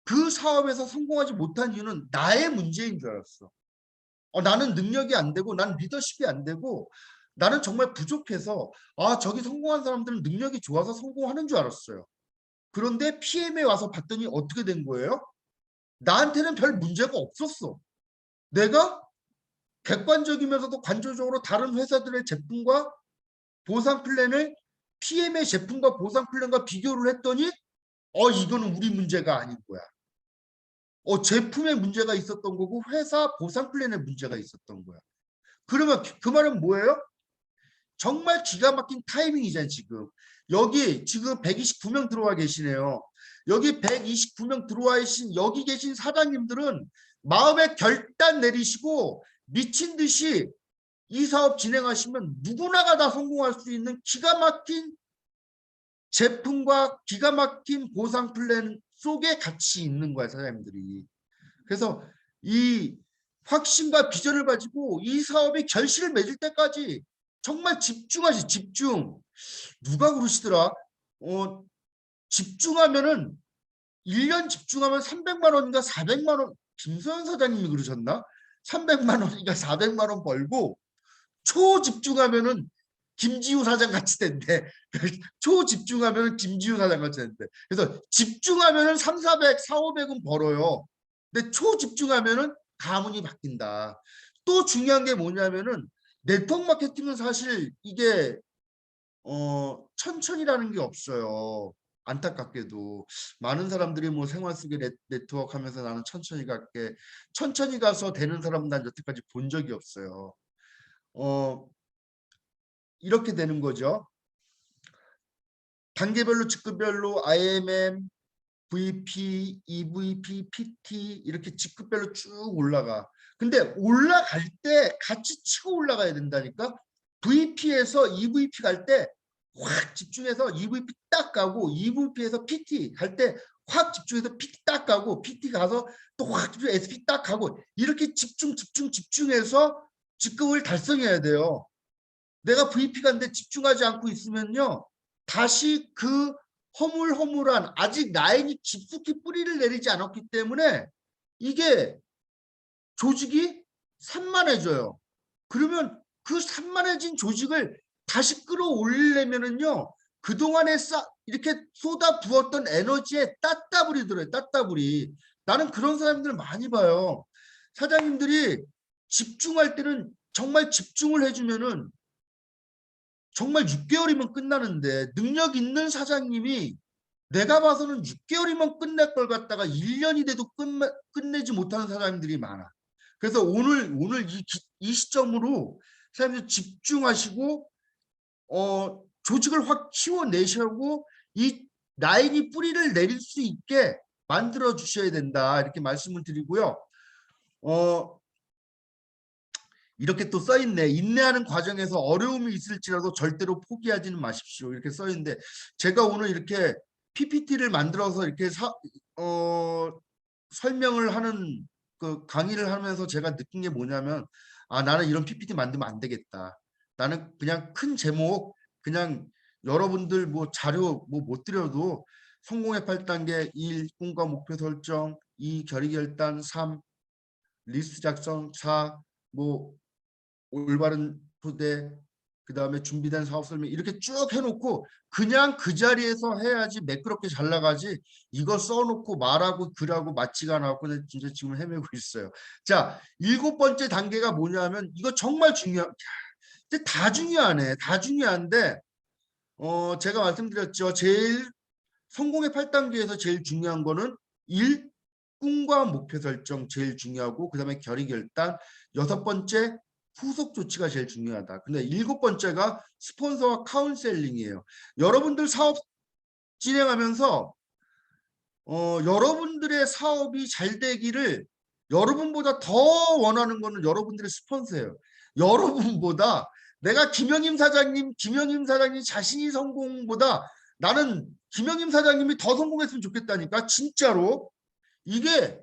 그 사업에서 성공하지 못한 이유는 나의 문제인 줄 알았어. 나는 능력이 안 되고 난 리더십이 안 되고 나는 정말 부족해서 저기 성공한 사람들은 능력이 좋아서 성공하는 줄 알았어요. 그런데 PM에 와서 봤더니 어떻게 된 거예요? 나한테는 별 문제가 없었어. 내가 객관적이면서도 관조적으로 다른 회사들의 제품과 보상 플랜을 PM의 제품과 보상 플랜과 비교를 했더니 이거는 우리 문제가 아닌 거야. 제품에 문제가 있었던 거고 회사 보상 플랜에 문제가 있었던 거야. 그러면 그 말은 뭐예요? 정말 기가 막힌 타이밍이잖아요. 지금 여기 지금 129명 들어와 계시네요. 여기 129명 들어와 계신 여기 계신 사장님들은 마음의 결단 내리시고 미친 듯이 이 사업 진행하시면 누구나가 다 성공할 수 있는 기가 막힌 제품과 기가 막힌 보상 플랜 속에 같이 있는 거야, 사장님들이. 그래서 이 확신과 비전을 가지고 이 사업이 결실을 맺을 때까지 정말 집중하시, 집중. 누가 그러시더라? 집중하면은 1년 집중하면 300만 원인가 400만 원, 김소연 사장님이 그러셨나? 300만 원인가 400만 원 벌고 초집중하면은 김지우 사장 같이 된대. 초집중하면은 김지우 사장 같이 된대. 그래서 집중하면은 3, 400, 4, 500은 벌어요. 근데 초집중하면은 가문이 바뀐다. 또 중요한 게 뭐냐면은 네트워크 마케팅은 사실 이게 천천히라는 게 없어요. 안타깝게도 많은 사람들이 뭐 생활 속에 네트워크 하면서 나는 천천히 갈게. 천천히 가서 되는 사람은 난 여태까지 본 적이 없어요. 어, 이렇게 되는 거죠. 단계별로 직급별로 IMM, VP, EVP, PT 이렇게 직급별로 쭉 올라가. 근데 올라갈 때 같이 치고 올라가야 된다니까. VP에서 EVP 갈 때 확 집중해서 EVP 딱 가고 EVP에서 PT 갈 때 확 집중해서 PT 딱 가고 PT 가서 또 확 집중 SP 딱 가고 이렇게 집중해서 직급을 달성해야 돼요. 내가 VP 간데 집중하지 않고 있으면요. 다시 그 허물허물한 아직 라인이 깊숙이 뿌리를 내리지 않았기 때문에 이게 조직이 산만해져요. 그러면 그 산만해진 조직을 다시 끌어올리려면은요. 그동안에 이렇게 쏟아 부었던 에너지에 따따블이 들어요. 따따블이. 나는 그런 사람들을 많이 봐요. 사장님들이 집중할 때는 정말 집중을 해주면은 정말 6개월이면 끝나는데 능력 있는 사장님이 내가 봐서는 6개월이면 끝낼 걸 갖다가 1년이 돼도 끝내지 못하는 사장님들이 많아. 그래서 오늘 이 시점으로 사장님들 집중하시고 조직을 확 키워내시고 이 라인이 뿌리를 내릴 수 있게 만들어 주셔야 된다 이렇게 말씀을 드리고요. 이렇게 또 써있네. 인내하는 과정에서 어려움이 있을지라도 절대로 포기하지는 마십시오. 이렇게 써있는데 제가 오늘 이렇게 PPT를 만들어서 이렇게 설명을 하는 그 강의를 하면서 제가 느낀 게 뭐냐면 나는 이런 PPT 만들면 안 되겠다. 나는 그냥 큰 제목 그냥 여러분들 뭐 자료 뭐 못 드려도 성공의 8단계 1. 꿈과 목표 설정 2. 결의 결단 3. 리스트 작성 4. 뭐 올바른 토대 그다음에 준비된 사업 설명 이렇게 쭉 해놓고 그냥 그 자리에서 해야지 매끄럽게 잘 나가지 이거 써놓고 말하고 글하고 맞지가 않아갖고 진짜 지금 헤매고 있어요. 자, 7번째 단계가 뭐냐면 이거 정말 다 중요하네. 다 중요한데 제가 말씀드렸죠. 제일 성공의 8단계에서 제일 중요한 거는 1. 꿈과 목표 설정 제일 중요하고 그다음에 결의 결단 6번째 후속 조치가 제일 중요하다. 근데 7번째가 스폰서와 카운셀링이에요. 여러분들 사업 진행하면서 여러분들의 사업이 잘 되기를 여러분보다 더 원하는 거는 여러분들의 스폰서예요. 여러분보다 내가 김영임 사장님 자신이 성공보다 나는 김영임 사장님이 더 성공했으면 좋겠다니까. 진짜로. 이게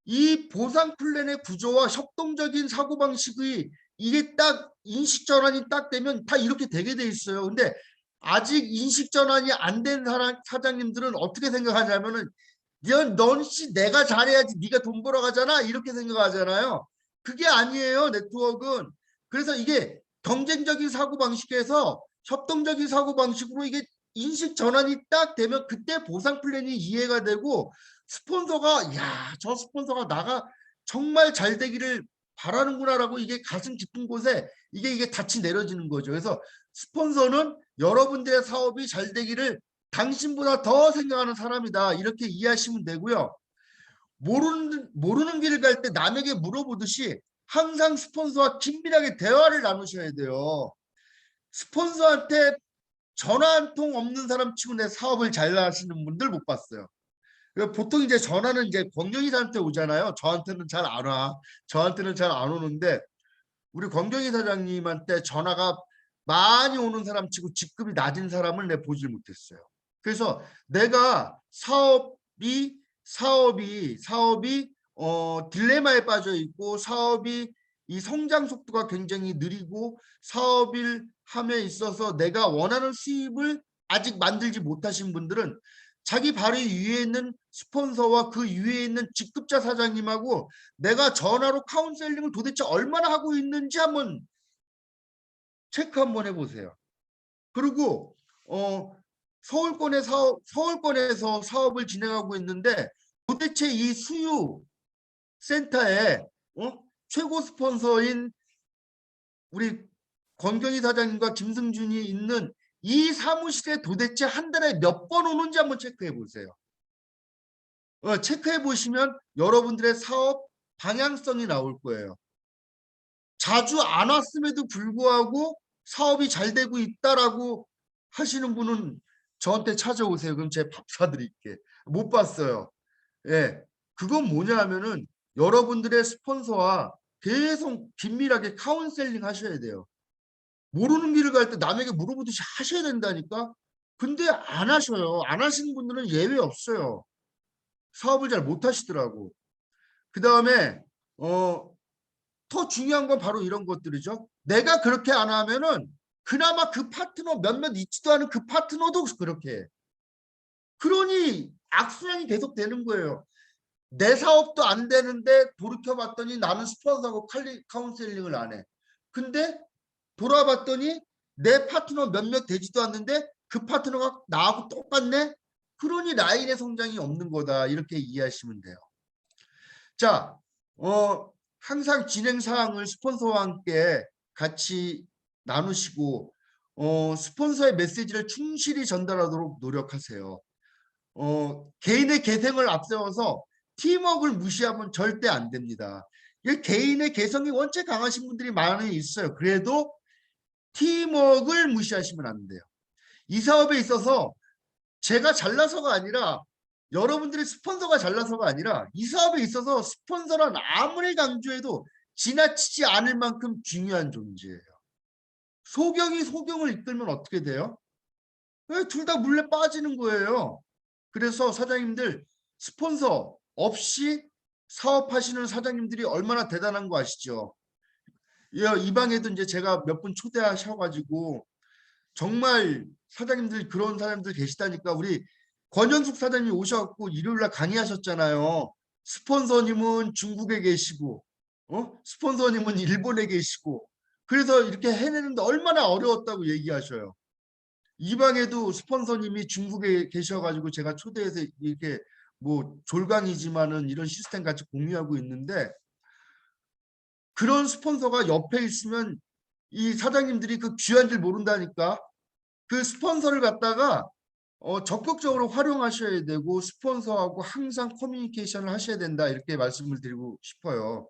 이 보상 플랜의 구조와 협동적인 사고방식이 이게 딱 인식 전환이 딱 되면 다 이렇게 되게 돼 있어요. 근데 아직 인식 전환이 안 된 사장님들은 어떻게 생각하냐면은 넌 내가 잘해야지 네가 돈 벌어가잖아 이렇게 생각하잖아요. 그게 아니에요. 네트워크는. 그래서 이게 경쟁적인 사고방식에서 협동적인 사고방식으로 이게 인식 전환이 딱 되면 그때 보상 플랜이 이해가 되고 스폰서가 야, 저 스폰서가 나가 정말 잘 되기를 바라는구나라고 이게 가슴 깊은 곳에 이게 닻이 내려지는 거죠. 그래서 스폰서는 여러분들의 사업이 잘 되기를 당신보다 더 생각하는 사람이다. 이렇게 이해하시면 되고요. 모르는 길을 갈 때 남에게 물어보듯이 항상 스폰서와 긴밀하게 대화를 나누셔야 돼요. 스폰서한테 전화 한 통 없는 사람 치고 내 사업을 잘 하시는 분들 못 봤어요. 보통 이제 전화는 이제 권경이사한테 오잖아요. 저한테는 잘 안 와. 저한테는 잘 안 오는데 우리 권경희 사장님한테 전화가 많이 오는 사람 치고 직급이 낮은 사람을 내가 보질 못했어요. 그래서 내가 사업이 딜레마에 빠져 있고 사업이 이 성장 속도가 굉장히 느리고 사업을 함에 있어서 내가 원하는 수입을 아직 만들지 못하신 분들은 자기 바로 위에 있는 스폰서와 그 위에 있는 직급자 사장님하고 내가 전화로 카운셀링을 도대체 얼마나 하고 있는지 한번 체크 한번 해보세요. 그리고 서울권에서 사업을 진행하고 있는데 도대체 이 수유 센터에 최고 스폰서인 우리 권경희 사장님과 김승준이 있는 이 사무실에 도대체 한 달에 몇 번 오는지 한번 체크해 보세요. 체크해 보시면 여러분들의 사업 방향성이 나올 거예요. 자주 안 왔음에도 불구하고 사업이 잘 되고 있다라고 하시는 분은 저한테 찾아오세요. 그럼 제가 밥 사드릴게. 못 봤어요. 예, 그건 뭐냐 하면은 여러분들의 스폰서와 계속 긴밀하게 카운셀링 하셔야 돼요. 모르는 길을 갈 때 남에게 물어보듯이 하셔야 된다니까. 근데 안 하셔요. 안 하시는 분들은 예외 없어요. 사업을 잘 못 하시더라고. 그 다음에 더 중요한 건 바로 이런 것들이죠. 내가 그렇게 안 하면은 그나마 그 파트너 몇몇 있지도 않은 그 파트너도 그렇게 해. 그러니 악순환이 계속 되는 거예요. 내 사업도 안 되는데 돌이켜봤더니 나는 스폰서하고 카운셀링을 안 해. 근데 돌아봤더니 내 파트너 몇몇 되지도 않는데 그 파트너가 나하고 똑같네? 그러니 라인의 성장이 없는 거다. 이렇게 이해하시면 돼요. 자, 항상 진행 사항을 스폰서와 함께 같이 나누시고 스폰서의 메시지를 충실히 전달하도록 노력하세요. 개인의 개성을 앞세워서 팀워크를 무시하면 절대 안 됩니다. 개인의 개성이 원체 강하신 분들이 많이 있어요. 그래도 팀워크를 무시하시면 안 돼요. 이 사업에 있어서 제가 잘나서가 아니라 여러분들의 스폰서가 잘나서가 아니라 이 사업에 있어서 스폰서란 아무리 강조해도 지나치지 않을 만큼 중요한 존재예요. 소경이 소경을 이끌면 어떻게 돼요? 둘 다 물레 빠지는 거예요. 그래서 사장님들 스폰서 없이 사업하시는 사장님들이 얼마나 대단한 거 아시죠? 이 방에도 이제 제가 몇 분 초대하셔가지고 정말 사장님들 그런 사람들 계시다니까. 우리 권현숙 사장님이 오셔갖고 일요일날 강의하셨잖아요. 스폰서님은 중국에 계시고 스폰서님은 일본에 계시고 그래서 이렇게 해내는데 얼마나 어려웠다고 얘기하셔요. 이 방에도 스폰서님이 중국에 계셔가지고 제가 초대해서 이렇게 뭐 졸강이지만은 이런 시스템 같이 공유하고 있는데 그런 스폰서가 옆에 있으면 이 사장님들이 그 귀한 줄 모른다니까. 그 스폰서를 갖다가 적극적으로 활용하셔야 되고 스폰서하고 항상 커뮤니케이션을 하셔야 된다. 이렇게 말씀을 드리고 싶어요.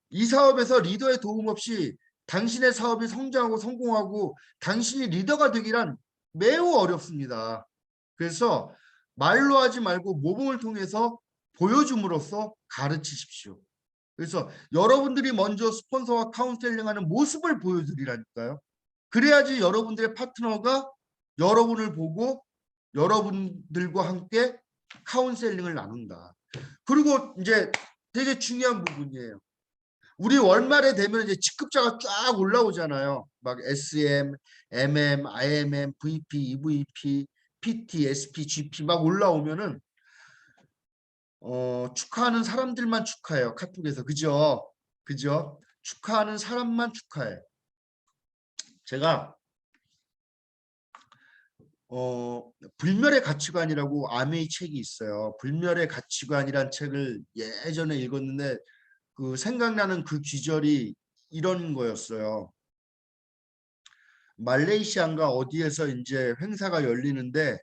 이 사업에서 리더의 도움 없이 당신의 사업이 성장하고 성공하고 당신이 리더가 되기란 매우 어렵습니다. 그래서 말로 하지 말고 모범을 통해서 보여줌으로써 가르치십시오. 그래서 여러분들이 먼저 스폰서와 카운셀링하는 모습을 보여드리라니까요. 그래야지 여러분들의 파트너가 여러분을 보고 여러분들과 함께 카운셀링을 나눈다. 그리고 이제 되게 중요한 부분이에요. 우리 월말에 되면 이제 직급자가 쫙 올라오잖아요. 막 SM, MM, IMM, VP, EVP, PT, SP, GP 막 올라오면은 축하하는 사람들만 축하해요. 카톡에서. 그죠? 그죠? 축하하는 사람만 축하해. 제가 불멸의 가치관이라고 아메이 책이 있어요. 불멸의 가치관이란 책을 예전에 읽었는데 그 생각나는 그 귀절이 이런 거였어요. 말레이시아인가 어디에서 이제 행사가 열리는데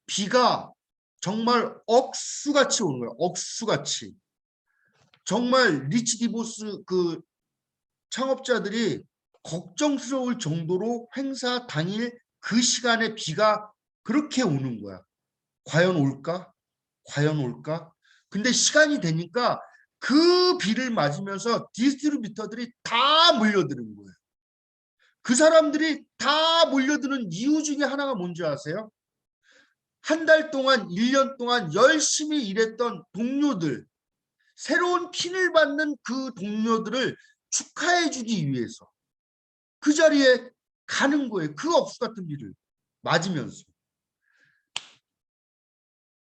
비가 정말 억수같이 오는 거예요. 억수같이. 정말 리치 디보스 그 창업자들이 걱정스러울 정도로 행사 당일 그 시간에 비가 그렇게 오는 거야. 과연 올까? 과연 올까? 근데 시간이 되니까 그 비를 맞으면서 디스트리뷰터들이 다 몰려드는 거예요. 그 사람들이 다 몰려드는 이유 중에 하나가 뭔지 아세요? 한 달 동안, 1년 동안 열심히 일했던 동료들, 새로운 핀을 받는 그 동료들을 축하해주기 위해서 그 자리에 가는 거예요. 그 억수 같은 비를 맞으면서.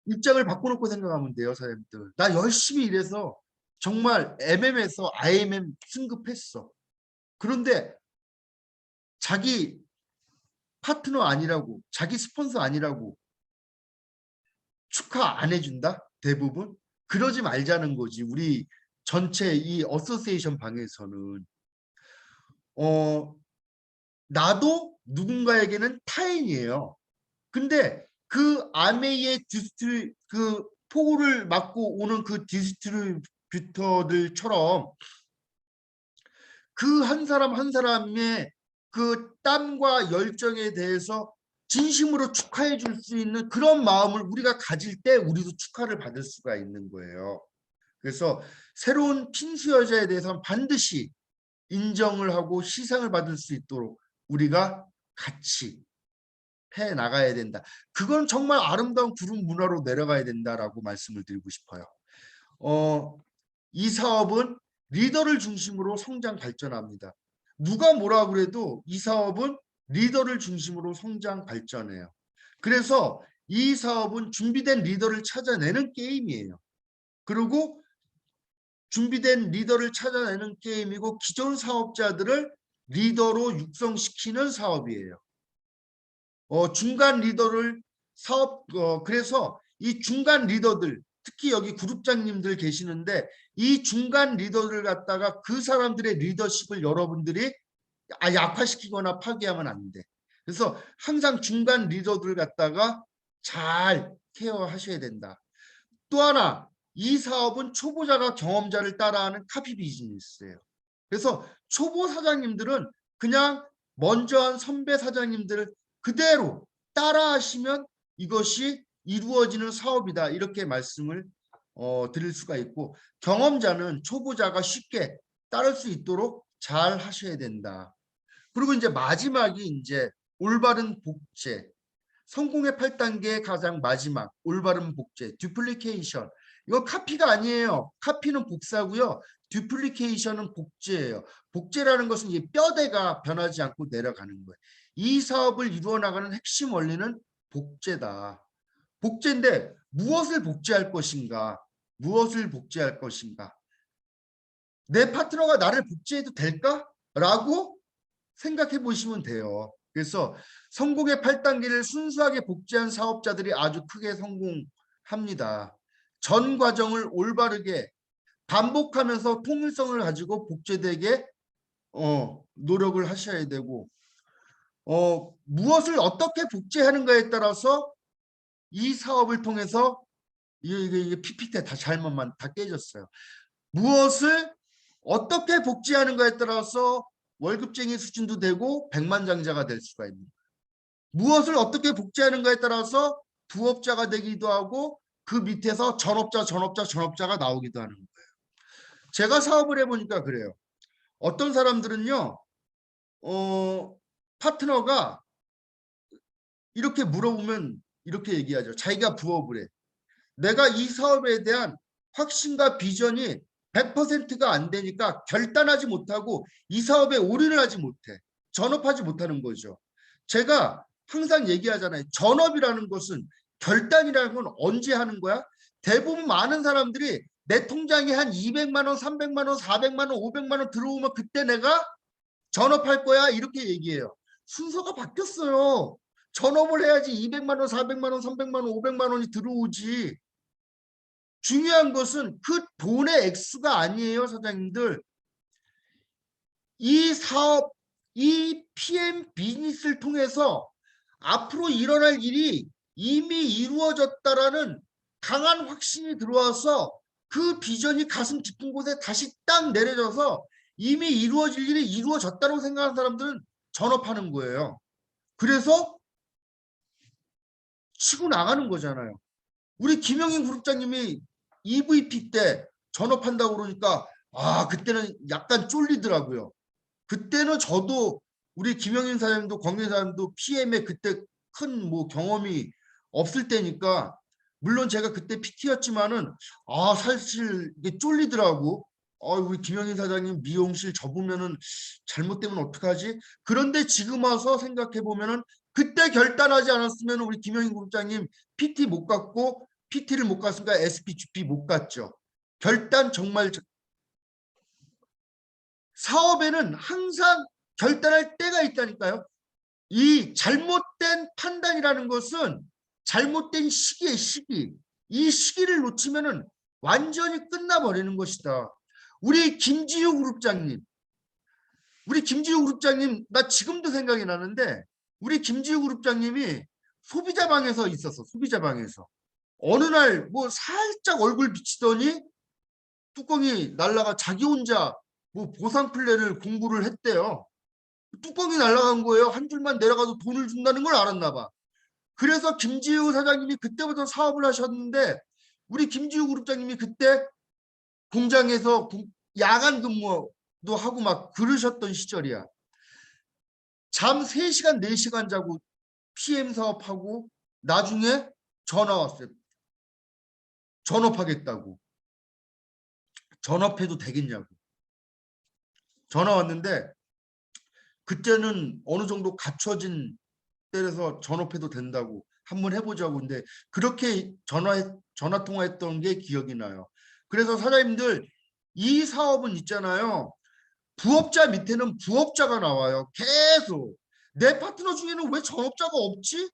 입장을 바꿔놓고 생각하면 돼요, 사장님들. 나 열심히 일해서 정말 MM에서 IMM 승급했어. 그런데 자기 파트너 아니라고, 자기 스폰서 아니라고 축하 안 해준다? 대부분? 그러지 말자는 거지. 우리 전체 이 어소시에이션 방에서는. 나도 누군가에게는 타인이에요. 근데 그 아메이의 그 포를 맞고 오는 그 디스트리뷰터들처럼 그 한 사람 한 사람의 그 땀과 열정에 대해서 진심으로 축하해 줄 수 있는 그런 마음을 우리가 가질 때 우리도 축하를 받을 수가 있는 거예요. 그래서 새로운 핀수 여자에 대해서는 반드시 인정을 하고 시상을 받을 수 있도록 우리가 같이 해 나가야 된다. 그건 정말 아름다운 그룹 문화로 내려가야 된다라고 말씀을 드리고 싶어요. 이 사업은 리더를 중심으로 성장 발전합니다. 누가 뭐라 그래도 이 사업은 리더를 중심으로 성장 발전해요. 그래서 이 사업은 준비된 리더를 찾아내는 게임이에요. 그리고 준비된 리더를 찾아내는 게임이고 기존 사업자들을 리더로 육성시키는 사업이에요. 중간 리더를 그래서 이 중간 리더들 특히 여기 그룹장님들 계시는데 이 중간 리더를 갖다가 그 사람들의 리더십을 여러분들이 약화시키거나 파괴하면 안 돼. 그래서 항상 중간 리더들 갖다가 잘 케어하셔야 된다. 또 하나 이 사업은 초보자가 경험자를 따라하는 카피 비즈니스예요. 그래서 초보 사장님들은 그냥 먼저 한 선배 사장님들을 그대로 따라하시면 이것이 이루어지는 사업이다. 이렇게 말씀을 드릴 수가 있고 경험자는 초보자가 쉽게 따를 수 있도록 잘 하셔야 된다. 그리고 이제 마지막이 이제 올바른 복제. 성공의 8단계의 가장 마지막 올바른 복제, 듀플리케이션. 이거 카피가 아니에요. 카피는 복사고요. 듀플리케이션은 복제예요. 복제라는 것은 이 뼈대가 변하지 않고 내려가는 거예요. 이 사업을 이루어 나가는 핵심 원리는 복제다. 복제인데 무엇을 복제할 것인가? 무엇을 복제할 것인가? 내 파트너가 나를 복제해도 될까? 라고 생각해 보시면 돼요. 그래서 성공의 8단계를 순수하게 복제한 사업자들이 아주 크게 성공합니다. 전 과정을 올바르게 반복하면서 통일성을 가지고 복제되게 노력을 하셔야 되고 무엇을 어떻게 복제하는가에 따라서 이 사업을 통해서 이게 PPT 다 잘못만 다 깨졌어요. 무엇을 어떻게 복제하는가에 따라서 월급쟁이 수준도 되고 백만장자가 될 수가 있는 거예요. 무엇을 어떻게 복제하는가에 따라서 부업자가 되기도 하고 그 밑에서 전업자가 나오기도 하는 거예요. 제가 사업을 해보니까 그래요. 어떤 사람들은요, 파트너가 이렇게 물어보면 이렇게 얘기하죠. 자기가 부업을 해. 내가 이 사업에 대한 확신과 비전이 100%가 안 되니까 결단하지 못하고 이 사업에 올인을 하지 못해. 전업하지 못하는 거죠. 제가 항상 얘기하잖아요. 전업이라는 것은, 결단이라는 건 언제 하는 거야? 대부분 많은 사람들이 내 통장에 한 200만 원, 300만 원, 400만 원, 500만 원 들어오면 그때 내가 전업할 거야 이렇게 얘기해요. 순서가 바뀌었어요. 전업을 해야지 200만 원, 400만 원, 300만 원, 500만 원이 들어오지. 중요한 것은 그 돈의 액수가 아니에요, 사장님들. 이 사업, 이 PM 비즈니스를 통해서 앞으로 일어날 일이 이미 이루어졌다라는 강한 확신이 들어와서 그 비전이 가슴 깊은 곳에 다시 딱 내려져서 이미 이루어질 일이 이루어졌다고 생각하는 사람들은 전업하는 거예요. 그래서 치고 나가는 거잖아요. 우리 김영인 그룹장님이 EVP 때 전업한다고 그러니까 그때는 약간 쫄리더라고요. 그때는 저도 우리 김영인 사장님도 광민 사장님도 PM에 그때 큰 뭐 경험이 없을 때니까, 물론 제가 그때 PT였지만은 사실 이게 쫄리더라고. 우리 김영인 사장님 미용실 접으면은 잘못되면 어떡하지? 그런데 지금 와서 생각해 보면은 그때 결단하지 않았으면 우리 김영인 그룹장님 PT 못 갔고, PT를 못 갔으니까 SPGP 못 갔죠. 결단 정말 사업에는 항상 결단할 때가 있다니까요. 이 잘못된 판단이라는 것은 잘못된 시기의 시기. 이 시기를 놓치면은 완전히 끝나버리는 것이다. 우리 김지우 그룹장님, 나 지금도 생각이 나는데, 우리 김지우 그룹장님이 소비자방에서 있었어. 소비자방에서 어느 날 뭐 살짝 얼굴 비치더니 뚜껑이 날라가 자기 혼자 뭐 보상 플랜을 공부를 했대요. 뚜껑이 날아간 거예요. 한 줄만 내려가도 돈을 준다는 걸 알았나 봐. 그래서 김지우 사장님이 그때부터 사업을 하셨는데, 우리 김지우 그룹장님이 그때 공장에서 야간 근무도 하고 막 그러셨던 시절이야. 잠 3시간, 4시간 자고 PM 사업하고 나중에 전화 왔어요. 전업하겠다고. 전업해도 되겠냐고. 전화 왔는데 그때는 어느 정도 갖춰진 때려서 전업해도 된다고 한번 해보자고. 근데 그렇게 전화 통화했던 게 기억이 나요. 그래서 사장님들, 이 사업은 있잖아요. 부업자 밑에는 부업자가 나와요. 계속. 내 파트너 중에는 왜 전업자가 없지?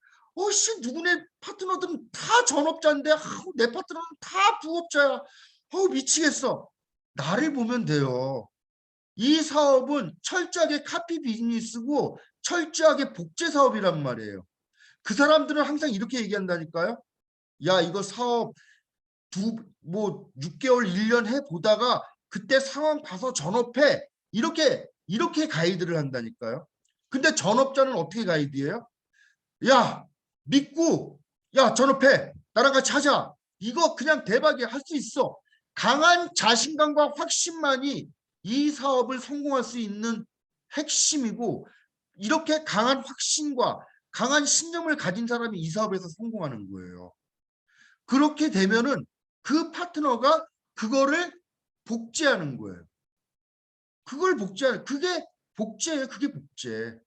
씨, 누구네 파트너들은 다 전업자인데 내 파트너는 다 부업자야. 미치겠어. 나를 보면 돼요. 이 사업은 철저하게 카피 비즈니스고 철저하게 복제 사업이란 말이에요. 그 사람들은 항상 이렇게 얘기한다니까요. 야, 이거 사업 6개월, 1년 해보다가 그때 상황 봐서 전업해. 이렇게 가이드를 한다니까요. 근데 전업자는 어떻게 가이드해요? 야, 믿고, 야, 전업해. 나랑 같이 하자. 이거 그냥 대박이야. 할 수 있어. 강한 자신감과 확신만이 이 사업을 성공할 수 있는 핵심이고, 이렇게 강한 확신과 강한 신념을 가진 사람이 이 사업에서 성공하는 거예요. 그렇게 되면은 그 파트너가 그거를 복제하는 거예요. 그걸 복제하는, 그게 복제예요. 그게 복제.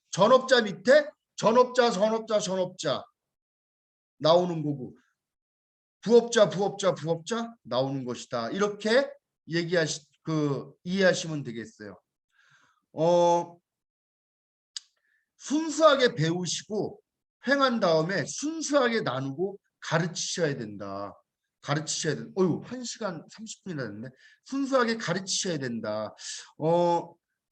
전업자 밑에 전업자 나오는 거고, 부업자 나오는 것이다. 이렇게 이해하시면 되겠어요. 순수하게 배우시고 행한 다음에 순수하게 나누고 가르치셔야 된다. 가르치셔야 된다. 1시간 30분이나 됐네. 순수하게 가르치셔야 된다.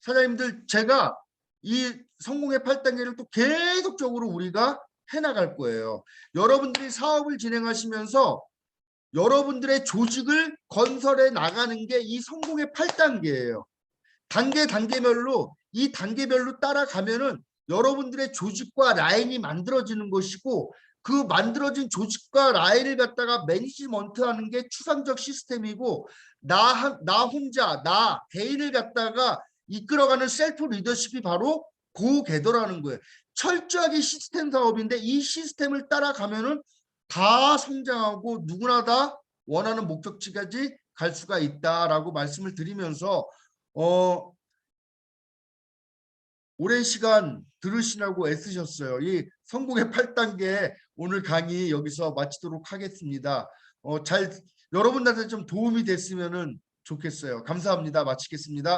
사장님들, 제가 이 성공의 8단계를 또 계속적으로 우리가 해나갈 거예요. 여러분들이 사업을 진행하시면서 여러분들의 조직을 건설해 나가는 게 이 성공의 8단계예요. 단계별로, 이 단계별로 따라가면은 여러분들의 조직과 라인이 만들어지는 것이고, 그 만들어진 조직과 라인을 갖다가 매니지먼트하는 게 추상적 시스템이고 나 혼자 나 개인을 갖다가 이끌어가는 셀프 리더십이 바로 고궤도라는 거예요. 철저하게 시스템 사업인데 이 시스템을 따라가면은 다 성장하고 누구나 다 원하는 목적지까지 갈 수가 있다라고 말씀을 드리면서 오랜 시간 들으시라고 애쓰셨어요. 이 성공의 8단계 오늘 강의 여기서 마치도록 하겠습니다. 여러분들한테 좀 도움이 됐으면 좋겠어요. 감사합니다. 마치겠습니다.